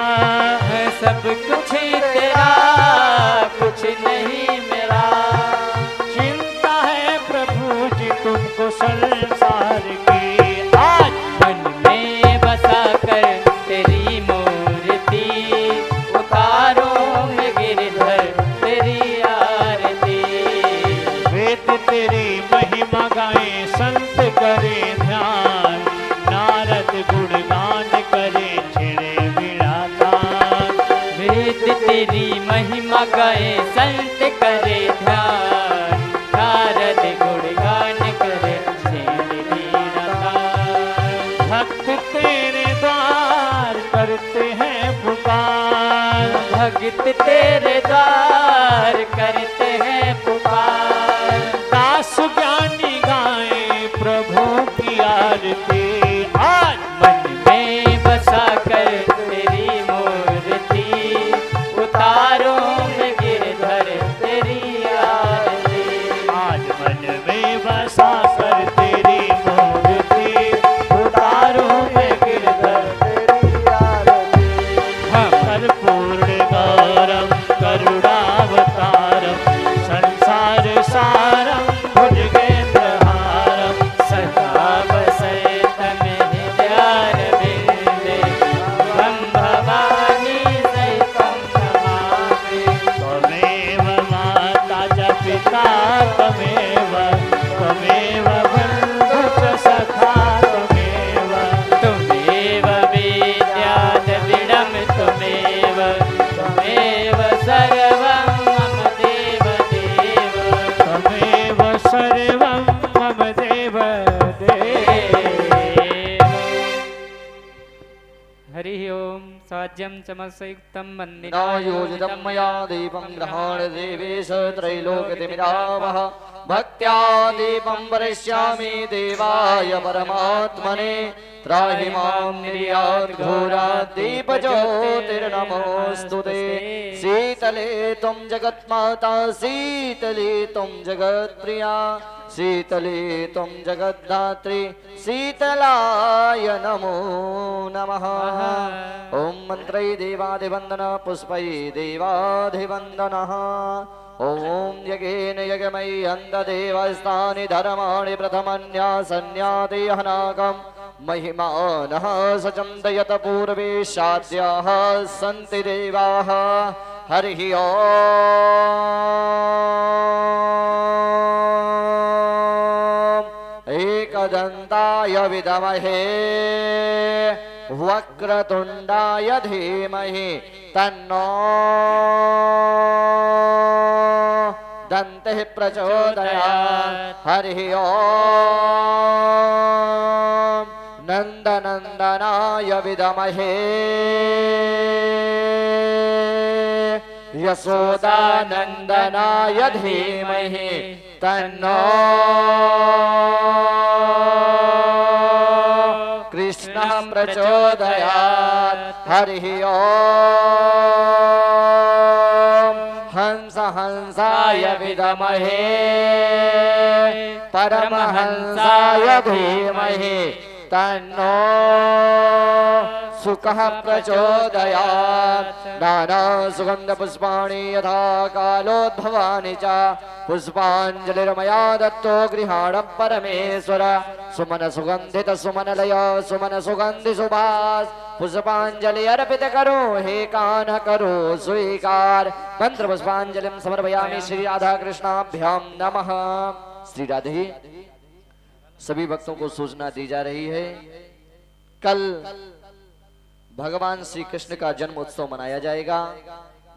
सब कुछ तेरा कुछ नहीं मेरा। चिंता है प्रभु जी तुमको संसार की। आज मन में बसा कर तेरी मूर्ति उतारूं मैं गिरधर तेरी आरती। वेद तेरी महिमा गाए संत करे ध्यान, नारद गुणगान करे छिड़े वीणा तान। वेद तेरी महिमा गाए संत करे ध्यान, नारद गुणगान करे छेड़ वीणा तान। भक्त तेरे द्वार करते हैं पुकार, भक्त तेरे द्वार करते हैं पुकार। दास ज्ञानी गाए प्रभु की आरती। आज मन में बसा कर तेरी मूर्ति उतारूं मैं गिरधर तेरी आरती। आज मन में बसा कर तेरी मूर्ति उतारूं मैं गिरधर तेरी आरती। कर्पूर्ण गौरम करुणावतारम संसार सारम भुजगेन्द्रहारम। सदा बसैत मेरे प्यार बिंदे, हम भवानी सहितं नमामि। त्वमेव माता च पिता त्वमेव, त्वमेव बन्धु च सखा त्वमेव। त्वमेव विद्याद्रविणं त्वमेव, त्वमेव सर्वं मम देव देव। त्वमेव सर्वं मम देव देव। हरिः ओं साज्यं चमसयुक्तं वन्दे न योजितं मया दीपं ग्रहाण देवेश त्रैलोक्यतिमिरावः। भक्त्या दीपं वरिष्यामि देवाय परमात्मने। त्राहि मां निर्यात् घोरात् दीपज्योतिर्नमोऽस्तु ते। शीतले त्वं जगन्माता शीतले त्वं जगत्प्रिया, शीतले त्वं जगद्धात्री शीतलाय नमो नमः। ॐ मन्त्रै देवादिवन्दन पुष्पै देवाधिवन्दनः। ॐ यज्ञेन यज्ञमयि अन्धदेवस्तानि धर्माणि प्रथमन्यासन्याति हनाकम्। महिमानः सचन्दयत पूर्वे साध्याः सन्ति देवाः। हरिः ओम्। कृष्णदन्ताय विद्महे वक्रतुण्डाय धीमहि तन्नो दन्तिः प्रचोदयात् हरिः ओम् नन्दनन्दनाय विद्महे यशोदानन्दनाय धीमहि तन्नो कृष्णः प्रचोदयात् हरिः ओम् हंस हंसाय विद्महे परमहंसाय धीमहि तन्नो सुखः प्रचोदयात् नाना सुगंध पुष्पाणि यथा कालोद्भवानि च पुष्पाञ्जलिर्मया दत्तो गृहाणं परमेश्वर सुमन सुगंधित सुमनलय सुमन सुगंधि सुभाष पुष्पांजलि अर्पित करो हे कान्ह करो स्वीकार मंत्र पुष्पांजलिं समर्पयामि श्री राधा कृष्णाभ्याम नमः। श्री राधे सभी भक्तों को सूचना दी जा रही है कल भगवान श्री कृष्ण का जन्म उत्सव मनाया जाएगा।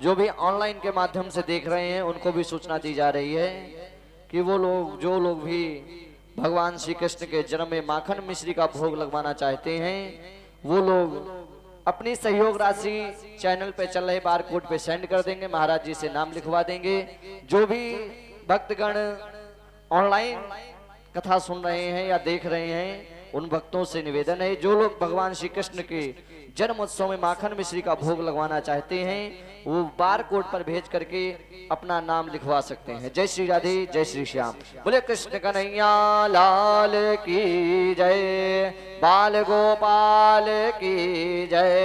जो भी ऑनलाइन के माध्यम से देख रहे हैं उनको भी सूचना दी जा रही है कि वो लोग जो लोग भी भगवान श्री कृष्ण के जन्म में माखन मिश्री का भोग लगवाना चाहते हैं वो लोग अपनी सहयोग राशि चैनल पे चल रहे बार कोड पे सेंड कर देंगे, महाराज जी से नाम लिखवा देंगे। जो भी भक्तगण ऑनलाइन कथा सुन रहे हैं या देख रहे हैं उन भक्तों से निवेदन है जो लोग भगवान श्री कृष्ण के जन्म उत्सव में माखन मिश्री का भोग लगवाना चाहते हैं वो बार कोड पर भेज करके अपना नाम लिखवा सकते हैं। जय श्री राधे जय श्री श्याम। बोले कृष्ण कन्हैया लाल की जय, बाल गोपाल की जय,